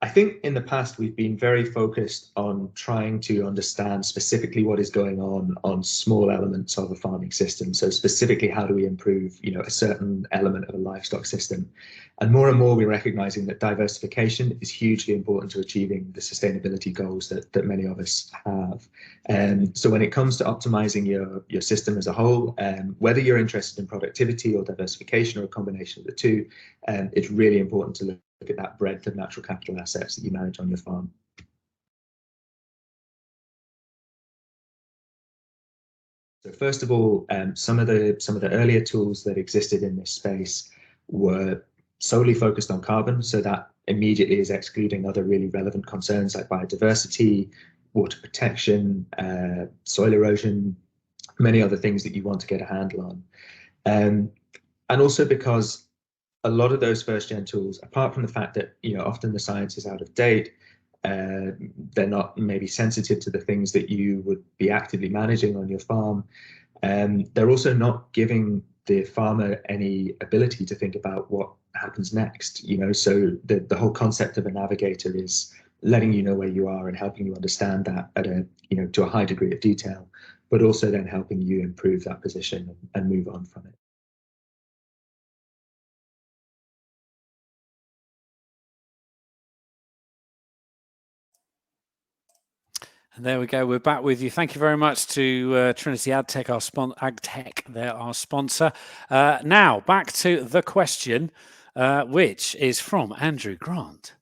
I think in the past, we've been very focused on trying to understand specifically what is going on small elements of a farming system. So specifically, how do we improve, a certain element of a livestock system? And more we're recognizing that diversification is hugely important to achieving the sustainability goals that many of us have. So when it comes to optimizing your system as a whole, whether you're interested in productivity or diversification or a combination of the two, it's really important to look at that breadth of natural capital assets that you manage on your farm. So first of all, some of the earlier tools that existed in this space were solely focused on carbon. So that immediately is excluding other really relevant concerns like biodiversity, water protection, soil erosion, many other things that you want to get a handle on. And also because a lot of those first-gen tools, apart from the fact that often the science is out of date, they're not maybe sensitive to the things that you would be actively managing on your farm. They're also not giving the farmer any ability to think about what happens next. So the whole concept of a navigator is letting you know where you are and helping you understand that at to a high degree of detail, but also then helping you improve that position and move on from it. And there we go. We're back with you. Thank you very much to Trinity AgTech, they're our sponsor. Now, back to the question, which is from Andrew Grant.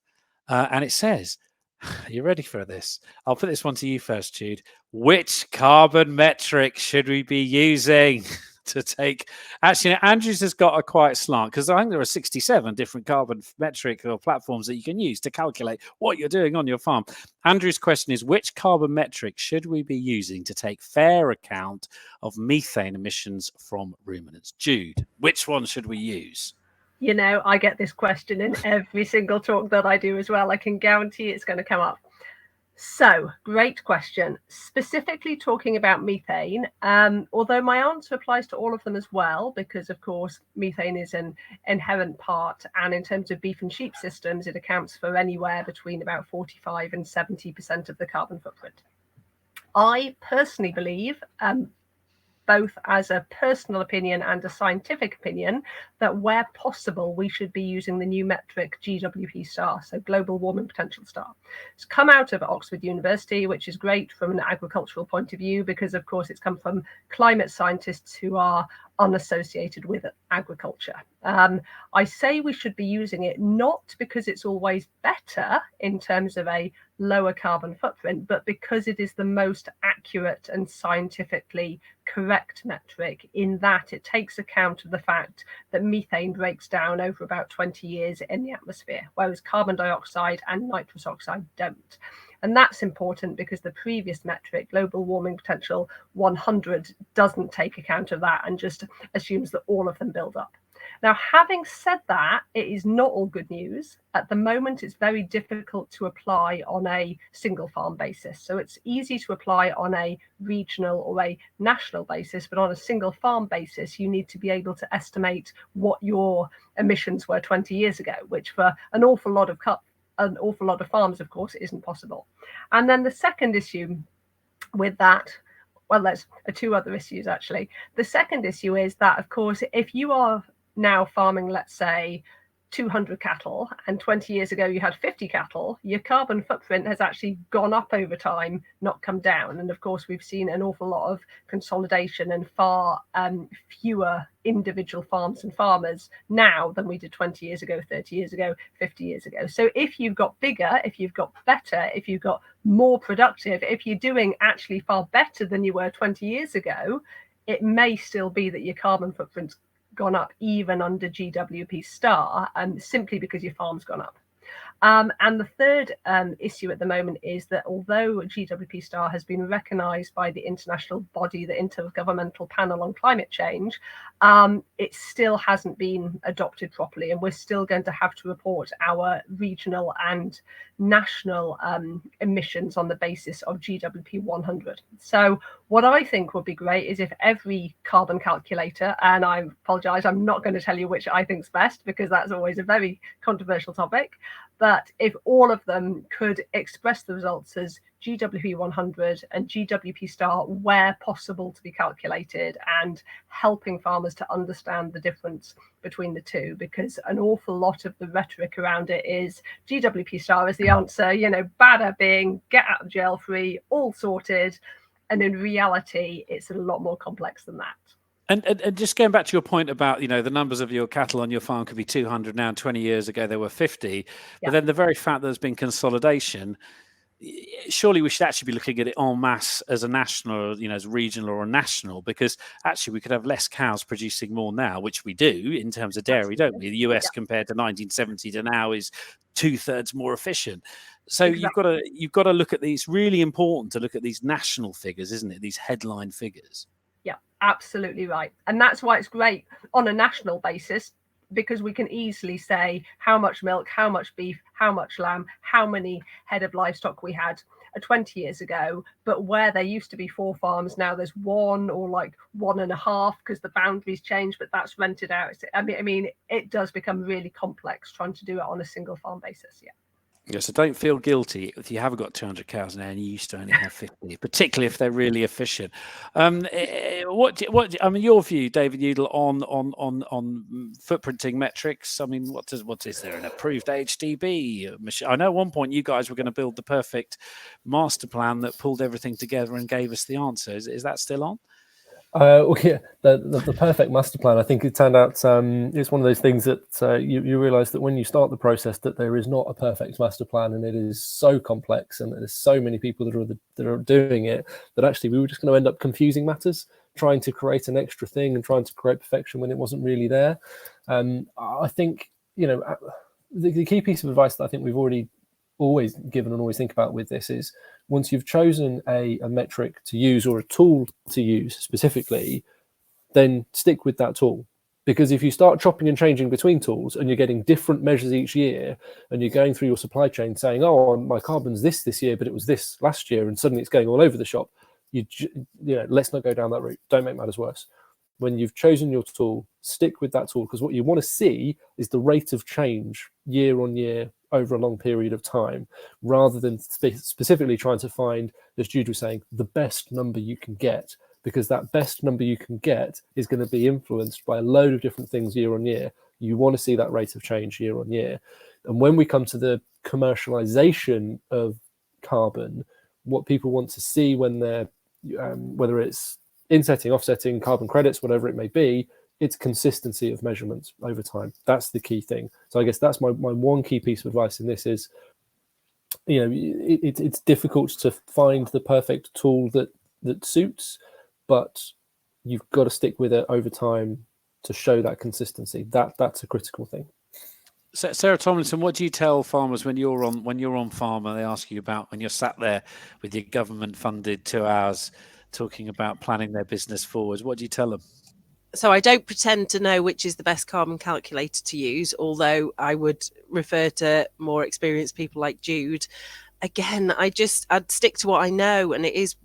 And it says, are you ready for this? I'll put this one to you first, Jude. Which carbon metric should we be using to take? Actually, Andrew's has got a quiet slant because I think there are 67 different carbon metric or platforms that you can use to calculate what you're doing on your farm. Andrew's question is, which carbon metric should we be using to take fair account of methane emissions from ruminants? Jude, which one should we use? I get this question in every single talk that I do as well. I can guarantee it's going to come up. So, great question. Specifically talking about methane, although my answer applies to all of them as well, because of course methane is an inherent part, and in terms of beef and sheep systems, it accounts for anywhere between about 45 and 70% of the carbon footprint. I personally believe, both as a personal opinion and a scientific opinion, that where possible, we should be using the new metric GWP star, so Global Warming Potential Star. It's come out of Oxford University, which is great from an agricultural point of view, because of course it's come from climate scientists who are unassociated with agriculture. I say we should be using it not because it's always better in terms of a lower carbon footprint, but because it is the most accurate and scientifically correct metric, in that it takes account of the fact that methane breaks down over about 20 years in the atmosphere, whereas carbon dioxide and nitrous oxide don't. And that's important because the previous metric, Global Warming Potential 100, doesn't take account of that and just assumes that all of them build up. Now, having said that, it is not all good news. At the moment, it's very difficult to apply on a single farm basis. So it's easy to apply on a regional or a national basis, but on a single farm basis, you need to be able to estimate what your emissions were 20 years ago, which for an awful lot of farms, of course, isn't possible. And then the second issue with that, well, there's two other issues, actually. The second issue is that, of course, if you are now farming, let's say, 200 cattle, and 20 years ago you had 50 cattle, your carbon footprint has actually gone up over time, not come down. And of course, we've seen an awful lot of consolidation and far fewer individual farms and farmers now than we did 20 years ago, 30 years ago, 50 years ago. So if you've got bigger, if you've got better, if you've got more productive, if you're doing actually far better than you were 20 years ago, it may still be that your carbon footprint's gone up even under GWP star, simply because your farm's gone up. And the third issue at the moment is that although GWP star has been recognised by the international body, the Intergovernmental Panel on Climate Change, it still hasn't been adopted properly, and we're still going to have to report our regional and national emissions on the basis of GWP 100. So what I think would be great is if every carbon calculator, and I apologise, I'm not going to tell you which I think's best because that's always a very controversial topic, but if all of them could express the results as GWP 100 and GWP star where possible to be calculated, and helping farmers to understand the difference between the two, because an awful lot of the rhetoric around it is GWP star is the answer, bada bing, get out of jail free, all sorted. And in reality, it's a lot more complex than that. And just going back to your point about, the numbers of your cattle on your farm could be 200 now, and 20 years ago there were 50. But then the very fact that there's been consolidation, surely we should actually be looking at it en masse as a national, as regional or a national, because actually we could have less cows producing more now, which we do in terms of dairy, don't we? The US compared to 1970 to now is 2/3 more efficient. So Exactly. you've got to look at these. Really important to look at these national figures, isn't it? These headline figures. Yeah, absolutely right. And that's why it's great on a national basis, because we can easily say how much milk, how much beef, how much lamb, how many head of livestock we had 20 years ago. But where there used to be 4 farms, now there's 1 or like 1.5 because the boundaries change, but that's rented out. I mean, it does become really complex trying to do it on a single farm basis. Yeah. Yeah, so don't feel guilty if you haven't got 200 cows now and you used to only have 50, particularly if they're really efficient. What I mean, your view, David Udall, on footprinting metrics? I mean, what is there an approved HDB machine? I know at one point you guys were going to build the perfect master plan that pulled everything together and gave us the answer. Is that still on? Well, yeah, the perfect master plan. I think it turned out it's one of those things that you realise that when you start the process that there is not a perfect master plan, and it is so complex, and there's so many people that are doing it that actually we were just going to end up confusing matters, trying to create an extra thing and trying to create perfection when it wasn't really there. I think the key piece of advice that I think we've always given and always think about with this is, once you've chosen a metric to use or a tool to use specifically, then stick with that tool. Because if you start chopping and changing between tools and you're getting different measures each year, and you're going through your supply chain saying, oh, my carbon's this year, but it was this last year, and suddenly it's going all over the shop, let's not go down that route. Don't make matters worse. When you've chosen your tool, stick with that tool, because what you want to see is the rate of change year on year over a long period of time, rather than specifically trying to find, as Jude was saying, the best number you can get, because that best number you can get is going to be influenced by a load of different things year on year. You want to see that rate of change year on year. And when we come to the commercialization of carbon, what people want to see when they're, whether it's insetting, offsetting, carbon credits, whatever it may be, it's consistency of measurements over time. That's the key thing. So I guess that's my one key piece of advice in this is, it's difficult to find the perfect tool that suits, but you've got to stick with it over time to show that consistency. That's a critical thing. So, Sarah Tomlinson, what do you tell farmers when you're on farm and they ask you about, when you're sat there with your government-funded 2 hours talking about planning their business forwards? What do you tell them? So I don't pretend to know which is the best carbon calculator to use, although I would refer to more experienced people like Jude. Again, I'd stick to what I know, and it is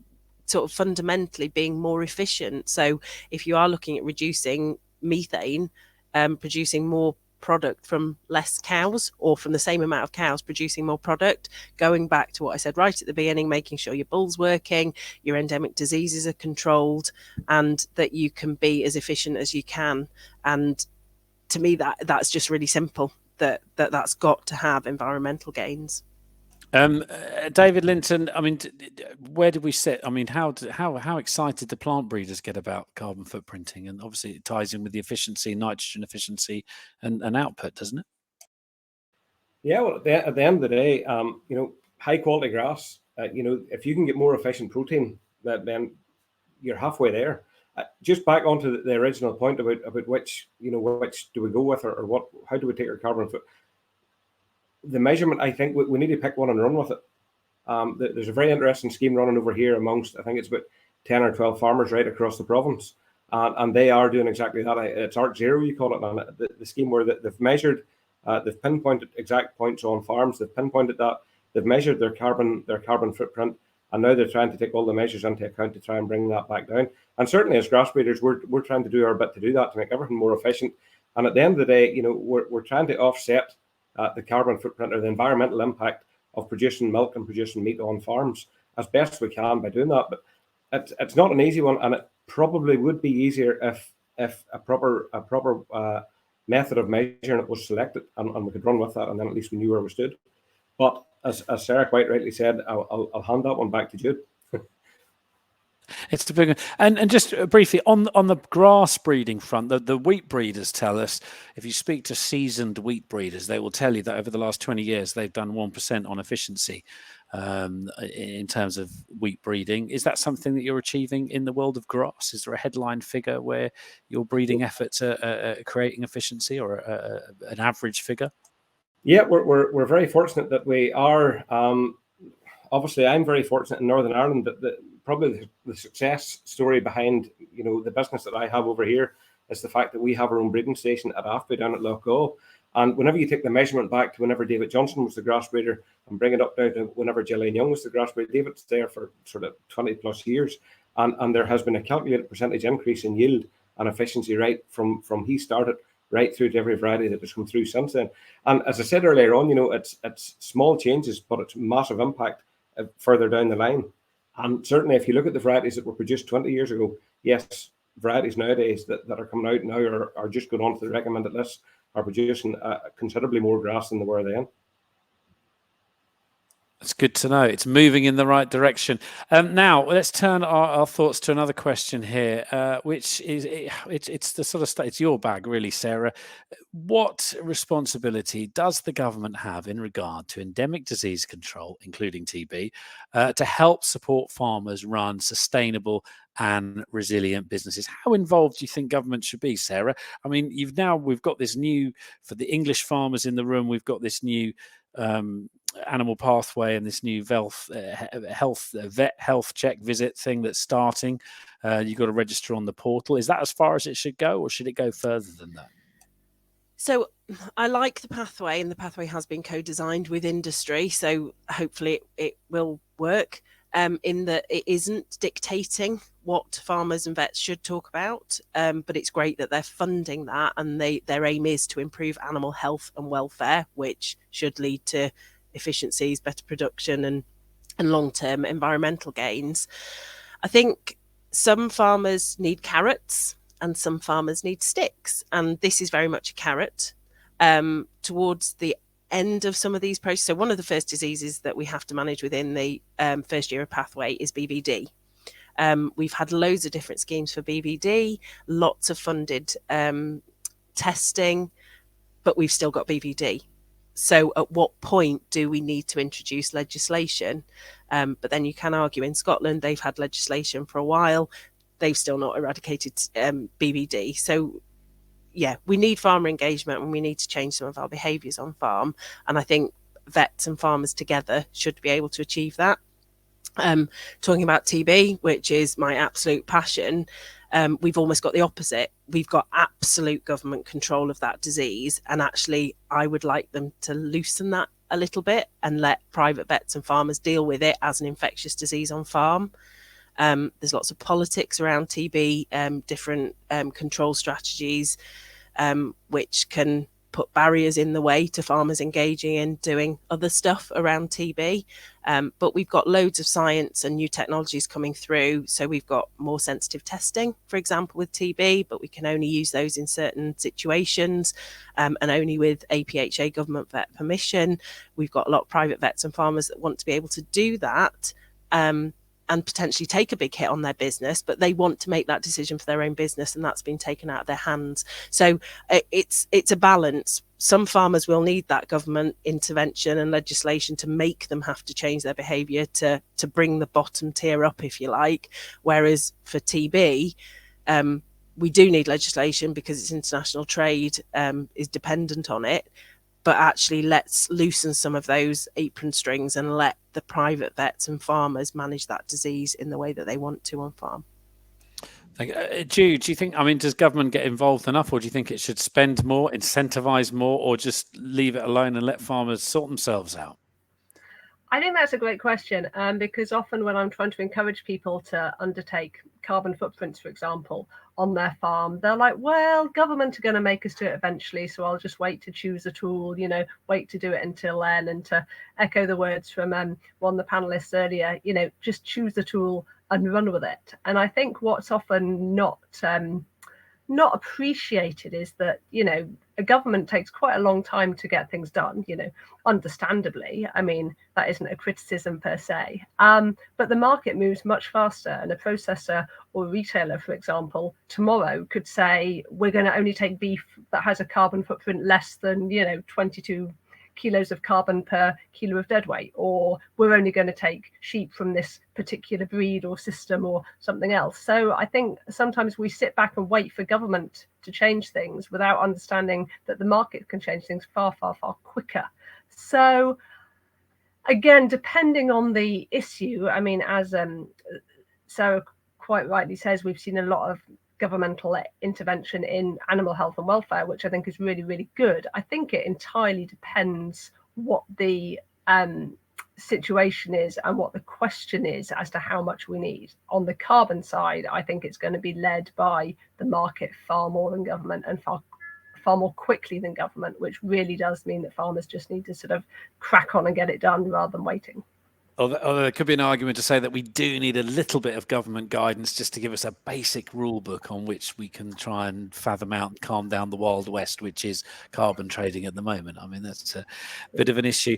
sort of fundamentally being more efficient. So if you are looking at reducing methane, producing more product from less cows, or from the same amount of cows producing more product, going back to what I said right at the beginning, making sure your bull's working, your endemic diseases are controlled, and that you can be as efficient as you can. And to me, that's just really simple, that's got to have environmental gains. David Linton, I mean, where did we sit? I mean, how excited do plant breeders get about carbon footprinting? And obviously it ties in with the efficiency, nitrogen efficiency and output, doesn't it? Yeah, well, at the end of the day, high quality grass, if you can get more efficient protein, then you're halfway there. Just back onto the original point about which do we go with, or what, how do we take our carbon foot? The measurement, I think we need to pick one and run with it. There's a very interesting scheme running over here amongst, I think it's about 10 or 12 farmers right across the province. And they are doing exactly that. It's Arc Zero, you call it, and the scheme where they've measured, they've pinpointed exact points on farms, they've pinpointed that, they've measured their carbon footprint, and now they're trying to take all the measures into account to try and bring that back down. And certainly as grass breeders, we're trying to do our bit to do that, to make everything more efficient. And at the end of the day, we're trying to offset the carbon footprint or the environmental impact of producing milk and producing meat on farms as best we can by doing that. But it's not an easy one, and it probably would be easier if a proper method of measuring it was selected, and we could run with that, and then at least we knew where we stood. But as Sarah quite rightly said, I'll hand that one back to Jude. It's the big one. And just briefly on the grass breeding front, the wheat breeders tell us, if you speak to seasoned wheat breeders, they will tell you that over the last 20 years they've done 1% on efficiency. in terms of wheat breeding. Is that something that you're achieving in the world of grass? Is there a headline figure where your breeding efforts are creating efficiency, or an average figure? Yeah, we're very fortunate that we are. Obviously, I'm very fortunate in Northern Ireland that probably the success story behind the business that I have over here is the fact that we have our own breeding station at Affby down at Loughgall. And whenever you take the measurement back to whenever David Johnson was the grass breeder and bring it up now to whenever Gillian Young was the grass breeder, David's there for sort of 20 plus years. And there has been a calculated percentage increase in yield and efficiency right from he started right through to every variety that has come through since then. And as I said earlier on, it's small changes, but it's massive impact further down the line. And certainly if you look at the varieties that were produced 20 years ago, yes, varieties nowadays that are coming out now are just going on to the recommended list are producing considerably more grass than they were then. It's good to know. It's moving in the right direction. Now, let's turn our thoughts to another question here, which is it's the sort of it's your bag, really, Sarah. What responsibility does the government have in regard to endemic disease control, including TB, to help support farmers run sustainable and resilient businesses? How involved do you think government should be, Sarah? I mean, we've got this new, for the English farmers in the room, we've got this new animal pathway and this new vet health check visit thing that's starting. You've got to register on the portal. Is that as far as it should go, or should it go further than that? So I like the pathway, and the pathway has been co-designed with industry, so hopefully it will work, in that it isn't dictating what farmers and vets should talk about, but it's great that they're funding that, and their aim is to improve animal health and welfare, which should lead to efficiencies, better production, and long-term environmental gains. I think some farmers need carrots and some farmers need sticks, and this is very much a carrot. Towards the end of some of these processes, so one of the first diseases that we have to manage within the first year of pathway is BVD. We've had loads of different schemes for BVD, lots of funded testing, but we've still got BVD. So at what point do we need to introduce legislation? But then you can argue in Scotland, they've had legislation for a while. They've still not eradicated BVD. So yeah, we need farmer engagement, and we need to change some of our behaviours on farm. And I think vets and farmers together should be able to achieve that. Talking about TB, which is my absolute passion, we've almost got the opposite. We've got absolute government control of that disease, and actually I would like them to loosen that a little bit and let private vets and farmers deal with it as an infectious disease on farm. There's lots of politics around TB, different control strategies, which can put barriers in the way to farmers engaging in doing other stuff around TB. But we've got loads of science and new technologies coming through. So we've got more sensitive testing, for example, with TB, but we can only use those in certain situations, and only with APHA government vet permission. We've got a lot of private vets and farmers that want to be able to do that, and potentially take a big hit on their business, but they want to make that decision for their own business, and that's been taken out of their hands. So it's a balance. Some farmers will need that government intervention and legislation to make them have to change their behaviour to bring the bottom tier up, if you like. Whereas for TB, we do need legislation because it's international trade is dependent on it. But actually, let's loosen some of those apron strings and let the private vets and farmers manage that disease in the way that they want to on farm. Jude, do you think, does government get involved enough, or do you think it should spend more, incentivise more, or just leave it alone and let farmers sort themselves out? I think that's a great question, because often when I'm trying to encourage people to undertake carbon footprints, for example, on their farm, they're like, well, government are going to make us do it eventually, so I'll just wait to choose a tool, wait to do it until then. And to echo the words from one of the panelists earlier, just choose the tool and run with it. And I think what's often not appreciated is that, a government takes quite a long time to get things done, understandably. That isn't a criticism per se. But the market moves much faster, and a processor or a retailer, for example, tomorrow could say, we're going to only take beef that has a carbon footprint less than, 22 kilos of carbon per kilo of dead weight, or we're only going to take sheep from this particular breed or system or something else. So I think sometimes we sit back and wait for government to change things without understanding that the market can change things far, far, far quicker. So again, depending on the issue, I mean, as Sarah quite rightly says, we've seen a lot of governmental intervention in animal health and welfare, which I think is really, really good. I think it entirely depends what the situation is and what the question is as to how much we need. On the carbon side, I think it's going to be led by the market far more than government, and far more quickly than government, which really does mean that farmers just need to sort of crack on and get it done rather than waiting. Although there could be an argument to say that we do need a little bit of government guidance just to give us a basic rule book on which we can try and fathom out and calm down the Wild West, which is carbon trading at the moment. I mean, that's a bit of an issue.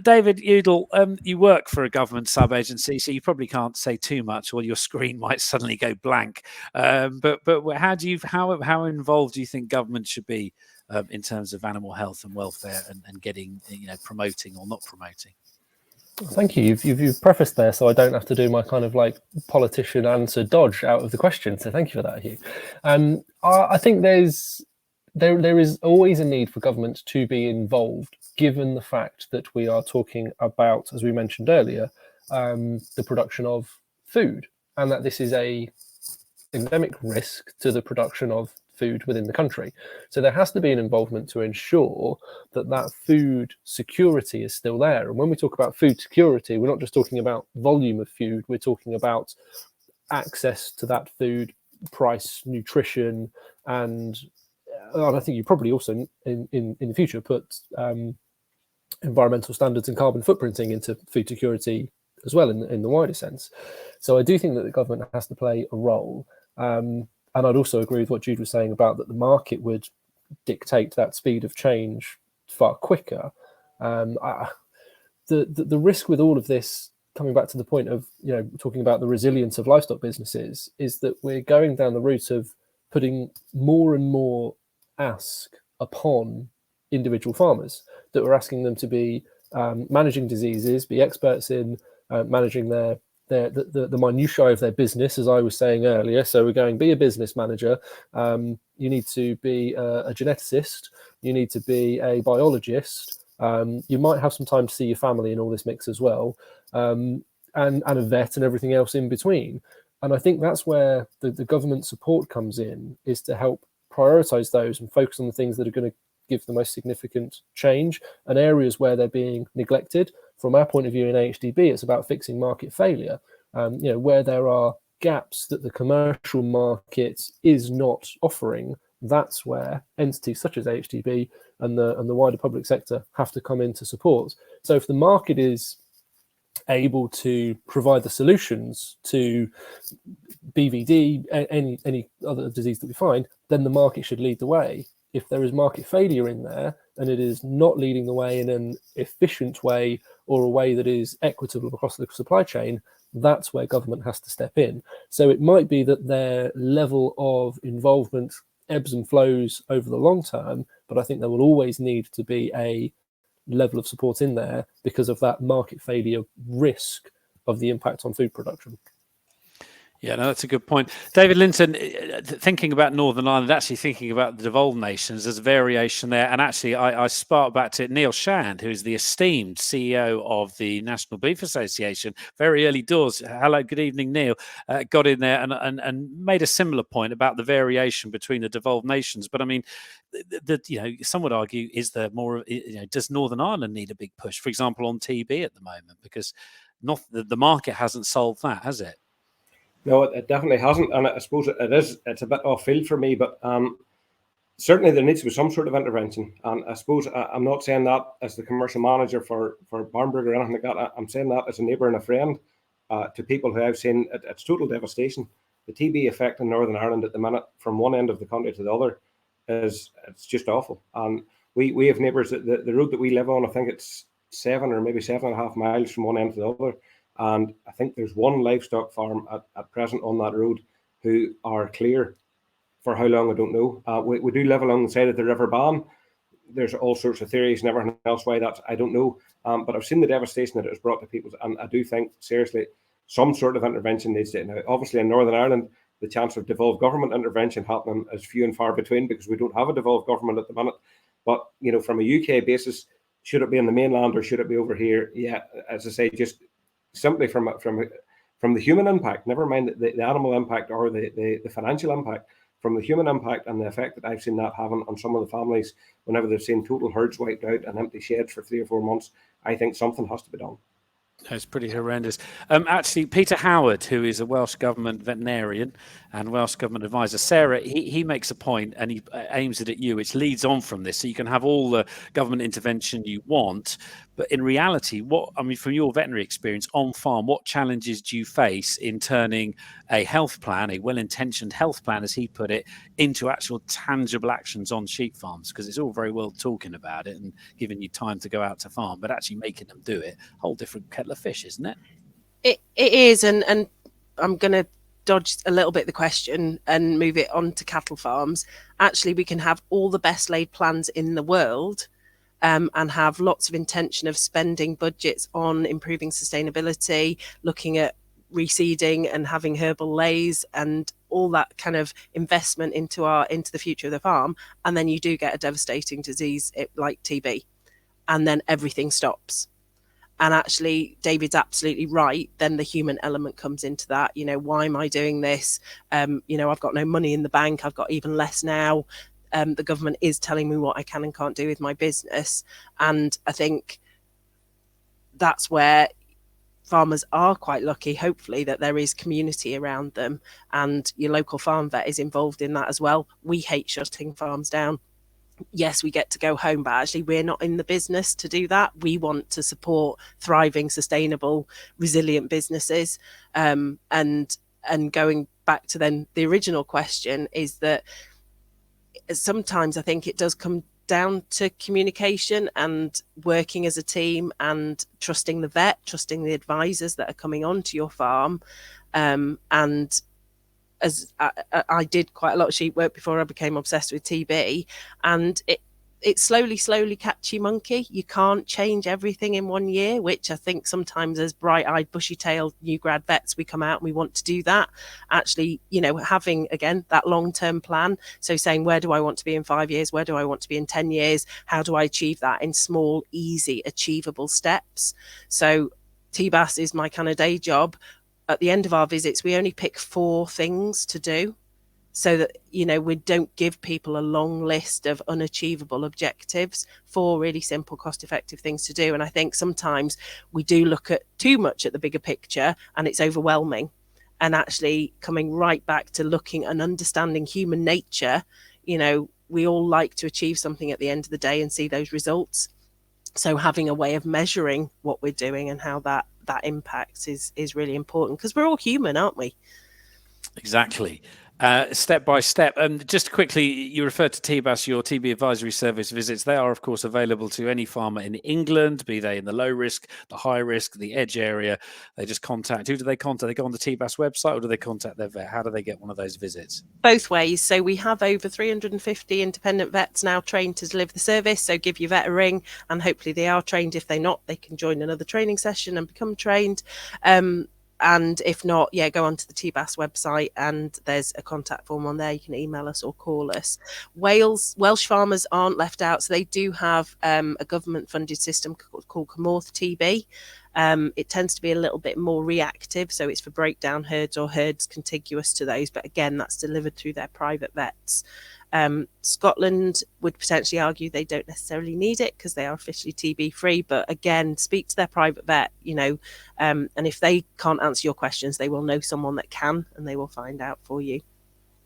David Udall, you work for a government sub-agency, so you probably can't say too much, or your screen might suddenly go blank. But how involved do you think government should be in terms of animal health and welfare and getting, promoting or not promoting? Thank you. You've prefaced there, so I don't have to do my kind of like politician answer dodge out of the question. So thank you for that, Hugh. I think there is always a need for government to be involved, given the fact that we are talking about, as we mentioned earlier, the production of food, and that this is a endemic risk to the production of food within the country. So there has to be an involvement to ensure that that food security is still there. And when we talk about food security, we're not just talking about volume of food, we're talking about access to that food, price, nutrition, and I think you probably also in the future put environmental standards and carbon footprinting into food security as well in the wider sense. So I do think that the government has to play a role. And I'd also agree with what Jude was saying about that the market would dictate that speed of change far quicker. The risk with all of this, coming back to the point of talking about the resilience of livestock businesses, is that we're going down the route of putting more and more ask upon individual farmers, that we're asking them to be managing diseases, be experts in managing the minutiae of their business, as I was saying earlier. So we're going, be a business manager. You need to be a geneticist. You need to be a biologist. You might have some time to see your family in all this mix as well, and a vet and everything else in between. And I think that's where the government support comes in, is to help prioritize those and focus on the things that are going to give the most significant change, and areas where they're being neglected. From our point of view in AHDB, it's about fixing market failure. Where there are gaps that the commercial market is not offering, that's where entities such as AHDB and the wider public sector have to come in to support. So if the market is able to provide the solutions to BVD, any other disease that we find, then the market should lead the way. If there is market failure in there and it is not leading the way in an efficient way or a way that is equitable across the supply chain, that's where government has to step in. So it might be that their level of involvement ebbs and flows over the long term, but I think there will always need to be a level of support in there because of that market failure risk of the impact on food production. Yeah, no, that's a good point. David Linton, thinking about Northern Ireland, actually thinking about the devolved nations, there's a variation there. And actually, I spark back to Neil Shand, who is the esteemed CEO of the National Beef Association. Very early doors. Hello, good evening, Neil. Got in there and made a similar point about the variation between the devolved nations. But I mean, some would argue, is there more, does Northern Ireland need a big push, for example, on TB at the moment? Because the market hasn't solved that, has it? No, it definitely hasn't, and I suppose it's a bit off field for me, but certainly there needs to be some sort of intervention. And I suppose I'm not saying that as the commercial manager for Barnburg or anything like that. I'm saying that as a neighbour and a friend to people who I've seen. It's total devastation. The TB effect in Northern Ireland at the minute, from one end of the country to the other, it's just awful. And we have neighbours. The road that we live on, I think it's 7 or maybe 7.5 miles from one end to the other. And I think there's one livestock farm at present on that road who are clear for how long, I don't know. We do live along the side of the River Bann. there's all sorts of theories and everything else why that's, I don't know. But I've seen the devastation that it has brought to people, and I do think seriously some sort of intervention needs to. Now, obviously, in Northern Ireland, the chance of devolved government intervention happening is few and far between because we don't have a devolved government at the minute. But from a UK basis, should it be in the mainland or should it be over here? Yeah, as I say, just simply from the human impact, never mind the animal impact or the financial impact. From the human impact and the effect that I've seen that having on some of the families whenever they've seen total herds wiped out and empty sheds for 3 or 4 months, I think something has to be done. It's pretty horrendous. Actually, Peter Howard, who is a Welsh Government veterinarian and Welsh Government advisor, Sarah, he makes a point and he aims it at you, which leads on from this. So you can have all the government intervention you want, but in reality, from your veterinary experience on farm, what challenges do you face in turning a health plan, a well-intentioned health plan, as he put it, into actual tangible actions on sheep farms? Because it's all very well talking about it and giving you time to go out to farm, but actually making them do it, whole different kettle of fish, isn't it? It is, and I'm going to dodge a little bit the question and move it on to cattle farms. Actually, we can have all the best laid plans in the world, and have lots of intention of spending budgets on improving sustainability, looking at reseeding and having herbal lays and all that kind of investment into the future of the farm, and then you do get a devastating disease like TB, and then everything stops. And actually, David's absolutely right. Then the human element comes into that. Why am I doing this? I've got no money in the bank. I've got even less now. The government is telling me what I can and can't do with my business. And I think that's where farmers are quite lucky, hopefully, that there is community around them. And your local farm vet is involved in that as well. We hate shutting farms down. Yes, we get to go home, but actually we're not in the business to do that. We want to support thriving, sustainable, resilient businesses. And going back to then the original question is that sometimes I think it does come down to communication and working as a team and trusting the vet, trusting the advisors that are coming onto your farm. And as I did quite a lot of sheep work before I became obsessed with TB, and it's slowly catchy monkey. You can't change everything in 1 year, which I think sometimes as bright-eyed, bushy-tailed new grad vets, we come out and we want to do that. Actually, having, again, that long-term plan. So saying, where do I want to be in 5 years? Where do I want to be in 10 years? How do I achieve that in small, easy, achievable steps? So TBAS is my kind of day job. At the end of our visits, we only pick 4 things to do, so that, we don't give people a long list of unachievable objectives. 4 really simple, cost-effective things to do. And I think sometimes we do look at too much at the bigger picture and it's overwhelming. And actually coming right back to looking and understanding human nature, we all like to achieve something at the end of the day and see those results. So having a way of measuring what we're doing and how that impacts is really important, because we're all human, aren't we? Exactly. Step by step. And just quickly, you referred to TBAS, your TB advisory service visits. They are, of course, available to any farmer in England, be they in the low risk, the high risk, the edge area. They just contact. Who do they contact? They go on the TBAS website, or do they contact their vet? How do they get one of those visits? Both ways. So we have over 350 independent vets now trained to deliver the service. So give your vet a ring, and hopefully they are trained. If they're not, they can join another training session and become trained. And if not, go onto the TBAS website and there's a contact form on there. You can email us or call us. Welsh farmers aren't left out. So they do have a government funded system called Cymorth TB. It tends to be a little bit more reactive. So it's for breakdown herds or herds contiguous to those. But again, that's delivered through their private vets. Scotland would potentially argue they don't necessarily need it because they are officially TB free. But again, speak to their private vet, and if they can't answer your questions, they will know someone that can, and they will find out for you.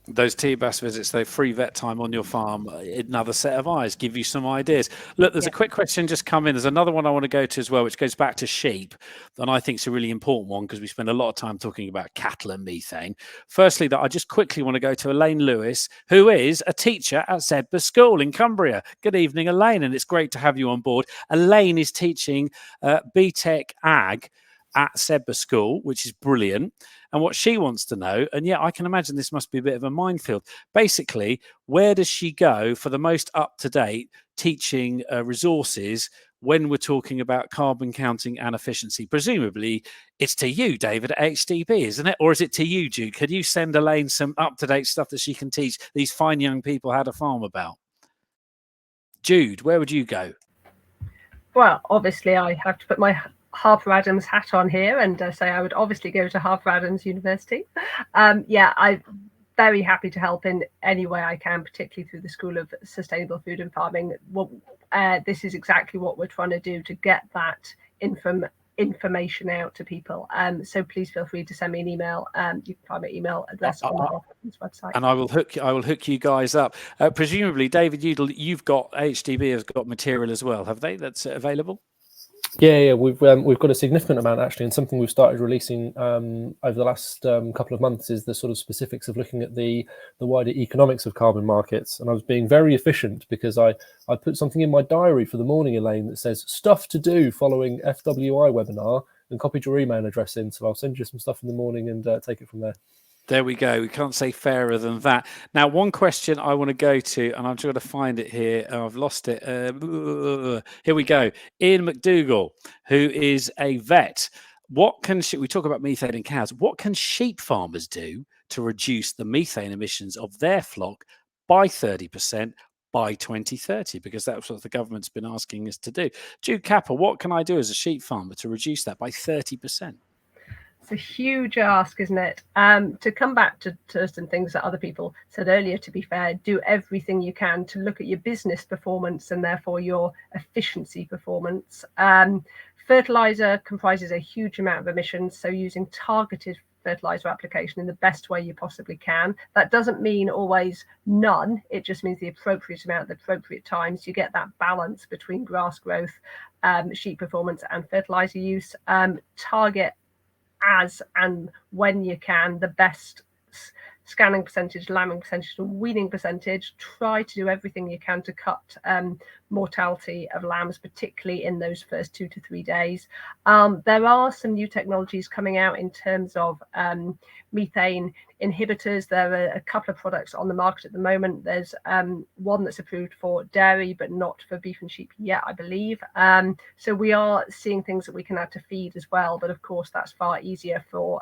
Those TBAS visits, they're free vet time on your farm, another set of eyes, give you some ideas. Look, there's a quick question just come in. There's another one I want to go to as well, which goes back to sheep, and I think it's a really important one because we spend a lot of time talking about cattle and methane. Firstly, that I just quickly want to go to Elaine Lewis, who is a teacher at Zedburgh School in Cumbria. Good evening, Elaine, and it's great to have you on board. Elaine is teaching BTEC Ag at Sedbergh School, which is brilliant. And what she wants to know, and yeah, I can imagine this must be a bit of a minefield. Basically, where does she go for the most up-to-date teaching resources when we're talking about carbon counting and efficiency? Presumably, it's to you, David, at HDB, isn't it? Or is it to you, Jude? Could you send Elaine some up-to-date stuff that she can teach these fine young people how to farm about? Jude, where would you go? Well, obviously, I have to put my Harper Adams hat on here and say I would obviously go to Harper Adams University. I'm very happy to help in any way I can, particularly through the School of Sustainable Food and Farming. This is exactly what we're trying to do to get that information out to people. So please feel free to send me an email. You can find my email address on the Harper Adams website. And I will hook you guys up. Presumably, David Udall, you've got HDB has got material as well, have they? That's available. Yeah, we've got a significant amount actually, and something we've started releasing over the last couple of months is the sort of specifics of looking at the wider economics of carbon markets. And I was being very efficient because I put something in my diary for the morning, Elaine, that says stuff to do following FWI webinar, and copied your email address in. So I'll send you some stuff in the morning and take it from there. There we go. We can't say fairer than that. Now, one question I want to go to, and I'm trying to find it here. I've lost it. Here we go. Ian McDougall, who is a vet. We talk about methane in cows. What can sheep farmers do to reduce the methane emissions of their flock by 30% by 2030? Because that's what the government's been asking us to do. Jude Capper, what can I do as a sheep farmer to reduce that by 30%? It's a huge ask, isn't it? To come back to some things that other people said earlier, to be fair, do everything you can to look at your business performance and therefore your efficiency performance. Fertilizer comprises a huge amount of emissions, so using targeted fertilizer application in the best way you possibly can. That doesn't mean always none. It just means the appropriate amount at the appropriate times. You get that balance between grass growth, sheep performance and fertilizer use. Target as and when you can the best scanning percentage, lambing percentage, and weaning percentage. Try to do everything you can to cut mortality of lambs, particularly in those first 2 to 3 days. There are some new technologies coming out in terms of methane inhibitors. There are a couple of products on the market at the moment. There's one that's approved for dairy, but not for beef and sheep yet, I believe. So we are seeing things that we can add to feed as well. But of course, that's far easier for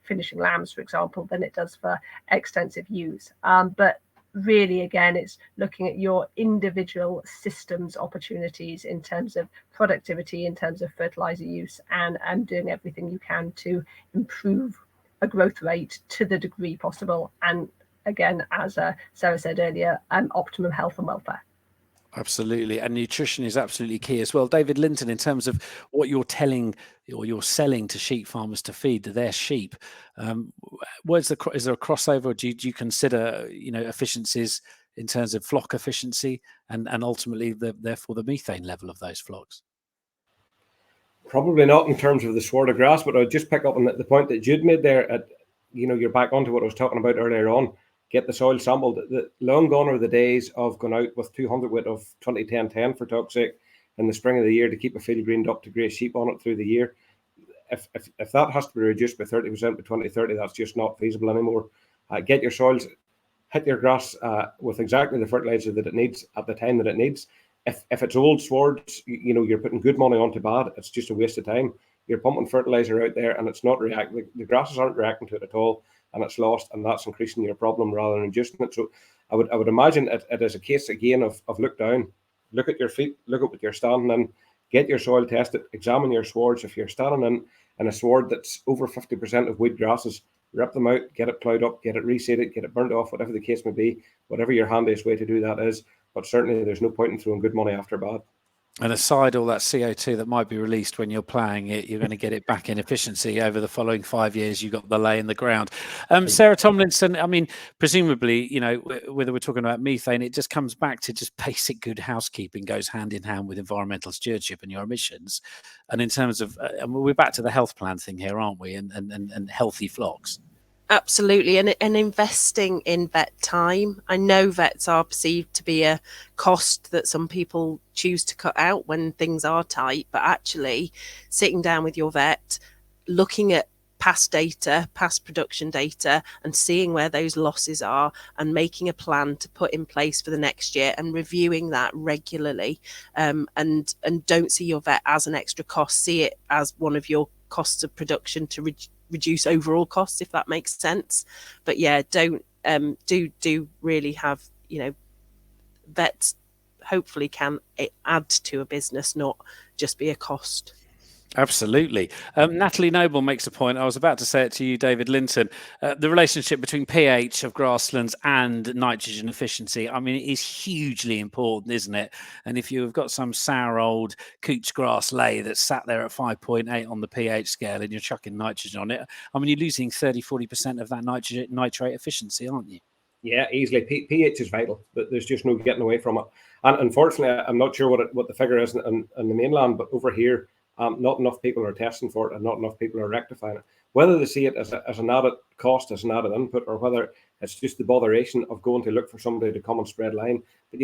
finishing lambs, for example, than it does for extensive use. But really, again, it's looking at your individual systems opportunities in terms of productivity, in terms of fertilizer use, and doing everything you can to improve a growth rate to the degree possible. And again, as Sarah said earlier, optimum health and welfare. Absolutely. And nutrition is absolutely key as well. David Linton, in terms of what you're telling or you're selling to sheep farmers to feed their sheep, is there a crossover? Do you consider, efficiencies in terms of flock efficiency and ultimately therefore the methane level of those flocks? Probably not in terms of the sward of grass, but I'd just pick up on the point that Jude made there. You're back onto what I was talking about earlier on. Get the soil sampled. Long gone are the days of going out with 200 weight of 20-10-10 for talk's sake in the spring of the year to keep a field greened up to graze sheep on it through the year. If that has to be reduced by 30% by 2030, that's just not feasible anymore. Get your soils, hit your grass with exactly the fertilizer that it needs at the time that it needs. If it's old swards, you're putting good money onto bad. It's just a waste of time. You're pumping fertilizer out there and it's not reacting. The grasses aren't reacting to it at all, and it's lost, and that's increasing your problem rather than reducing it. So I would imagine it is a case again of look down, look at your feet, look at what you're standing in, get your soil tested, examine your swards. If you're standing in a sward that's over 50% of weed grasses, rip them out, get it ploughed up, get it reseeded, get it burnt off, whatever the case may be, whatever your handiest way to do that is. But certainly there's no point in throwing good money after bad. And aside all that CO2 that might be released when you're ploughing it, you're going to get it back in efficiency over the following 5 years. You've got the lay in the ground. Sarah Tomlinson, I mean, presumably, whether we're talking about methane, it just comes back to just basic good housekeeping goes hand in hand with environmental stewardship and your emissions. And in terms of, we're back to the health plan thing here, aren't we? And healthy flocks. Absolutely. And investing in vet time. I know vets are perceived to be a cost that some people choose to cut out when things are tight, but actually sitting down with your vet, looking at past data, past production data, and seeing where those losses are and making a plan to put in place for the next year and reviewing that regularly. And don't see your vet as an extra cost, see it as one of your costs of production to reduce overall costs, if that makes sense. But yeah, don't do really have, vets hopefully can add to a business, not just be a cost. Absolutely. Natalie Noble makes a point. I was about to say it to you, David Linton. The relationship between pH of grasslands and nitrogen efficiency, I mean, it is hugely important, isn't it? And if you've got some sour old couch grass lay that's sat there at 5.8 on the pH scale and you're chucking nitrogen on it, I mean, you're losing 30-40% of that nitrate efficiency, aren't you? Yeah, easily. pH is vital. There's just no getting away from it. And unfortunately, I'm not sure what the figure is in the mainland, but over here, not enough people are testing for it and not enough people are rectifying it. Whether they see it as an added cost, as an added input, or whether it's just the botheration of going to look for somebody to come and spread lime. But,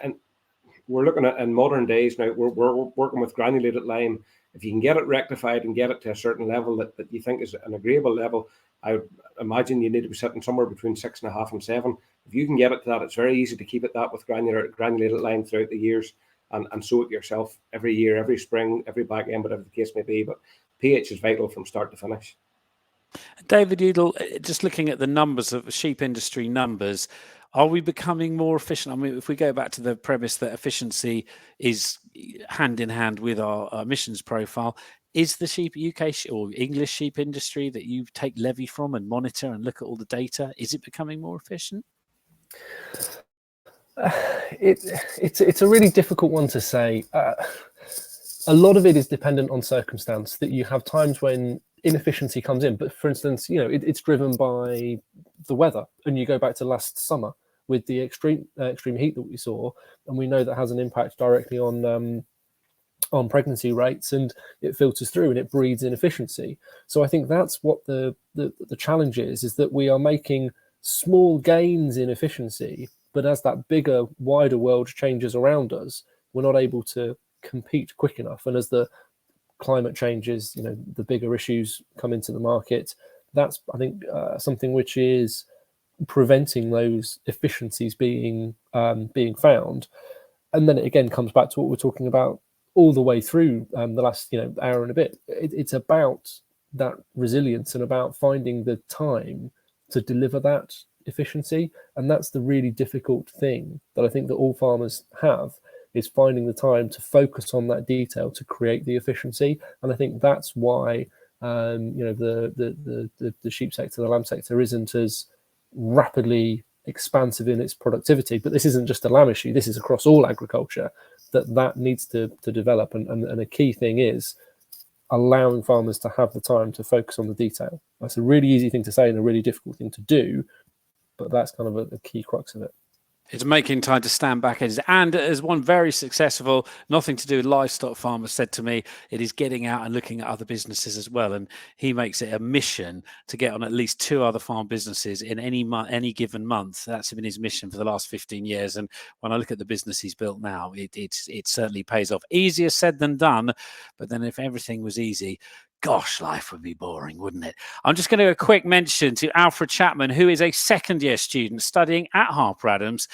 and we're looking at in modern days now, we're working with granulated lime. If you can get it rectified and get it to a certain level that you think is an agreeable level, I would imagine you need to be sitting somewhere between 6.5 and 7. If you can get it to that, it's very easy to keep it that with granulated lime throughout the years and sow it yourself every year, every spring, every back end, whatever the case may be. But pH is vital from start to finish. David Udall, just looking at the numbers of sheep industry numbers, are we becoming more efficient? I mean, if we go back to the premise that efficiency is hand in hand with our emissions profile, is the UK or English sheep industry that you take levy from and monitor and look at all the data, is it becoming more efficient? It's a really difficult one to say. A lot of it is dependent on circumstance, that you have times when inefficiency comes in. But for instance, it's driven by the weather. And you go back to last summer with the extreme heat that we saw, and we know that has an impact directly on pregnancy rates, and it filters through and it breeds inefficiency. So I think that's what the challenge is that we are making small gains in efficiency, but as that bigger, wider world changes around us, we're not able to compete quick enough. And as the climate changes, the bigger issues come into the market. That's, I think, something which is preventing those efficiencies being found. And then it again comes back to what we're talking about all the way through the last hour and a bit. It's about that resilience and about finding the time to deliver that efficiency. And that's the really difficult thing that I think that all farmers have, is finding the time to focus on that detail to create the efficiency. And I think that's why the sheep sector, the lamb sector, isn't as rapidly expansive in its productivity. But this isn't just a lamb issue. This is across all agriculture that needs to develop. And a key thing is allowing farmers to have the time to focus on the detail. That's a really easy thing to say and a really difficult thing to do, but that's kind of a key crux of it. It's making time to stand back. And as one very successful, nothing to do with livestock farmer said to me, it is getting out and looking at other businesses as well. And he makes it a mission to get on at least 2 other farm businesses in any given month. That's been his mission for the last 15 years. And when I look at the business he's built now, it certainly pays off. Easier said than done. But then if everything was easy, gosh, life would be boring, wouldn't it? I'm just going to do a quick mention to Alfred Chapman, who is a second-year student studying at Harper Adams.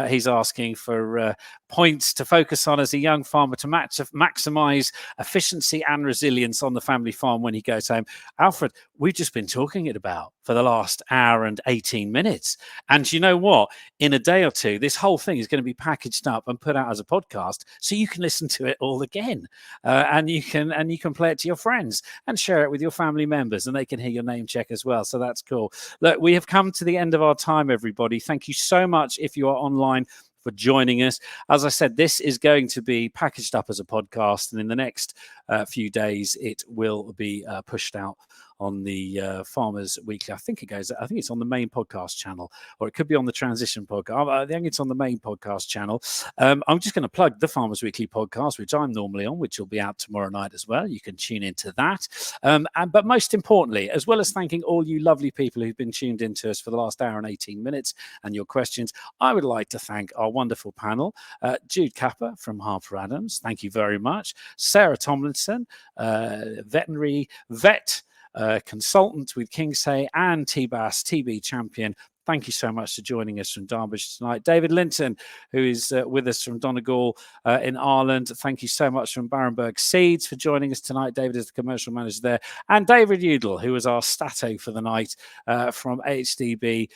He's asking for points to focus on as a young farmer to maximise efficiency and resilience on the family farm when he goes home. Alfred, we've just been talking it about for the last hour and 18 minutes. And you know what? In a day or two, this whole thing is going to be packaged up and put out as a podcast, so you can listen to it all again, and you can play it to your friends and share it with your family members, and they can hear your name check as well. So that's cool. Look, we have come to the end of our time, everybody. Thank you so much if you are online for joining us. As I said, this is going to be packaged up as a podcast, and in the next few days, it will be pushed out on the Farmers Weekly. I think it's on the main podcast channel, or it could be on the Transition podcast. I think it's on the main podcast channel. I'm just going to plug the Farmers Weekly podcast, which I'm normally on, which will be out tomorrow night as well. You can tune into that. But most importantly, as well as thanking all you lovely people who've been tuned into us for the last hour and 18 minutes and your questions, I would like to thank our wonderful panel. Jude Capper from Harper Adams, thank you very much. Sarah Tomlinson, veterinary vet consultant with Kingsay and TBAS TB champion. Thank you so much for joining us from Derbyshire tonight. David Linton, who is with us from Donegal in Ireland. Thank you so much from Barenberg Seeds for joining us tonight. David is the commercial manager there. And David Udall, who is our stato for the night from HDB.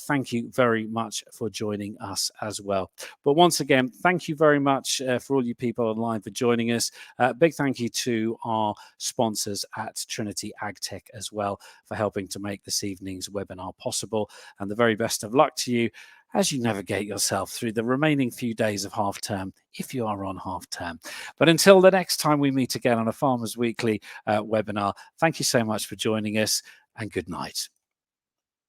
Thank you very much for joining us as well. But once again, thank you very much for all you people online for joining us. Big thank you to our sponsors at Trinity AgTech as well for helping to make this evening's webinar possible. And the very best of luck to you as you navigate yourself through the remaining few days of half term, if you are on half term. But until the next time we meet again on a Farmers Weekly webinar, thank you so much for joining us and good night.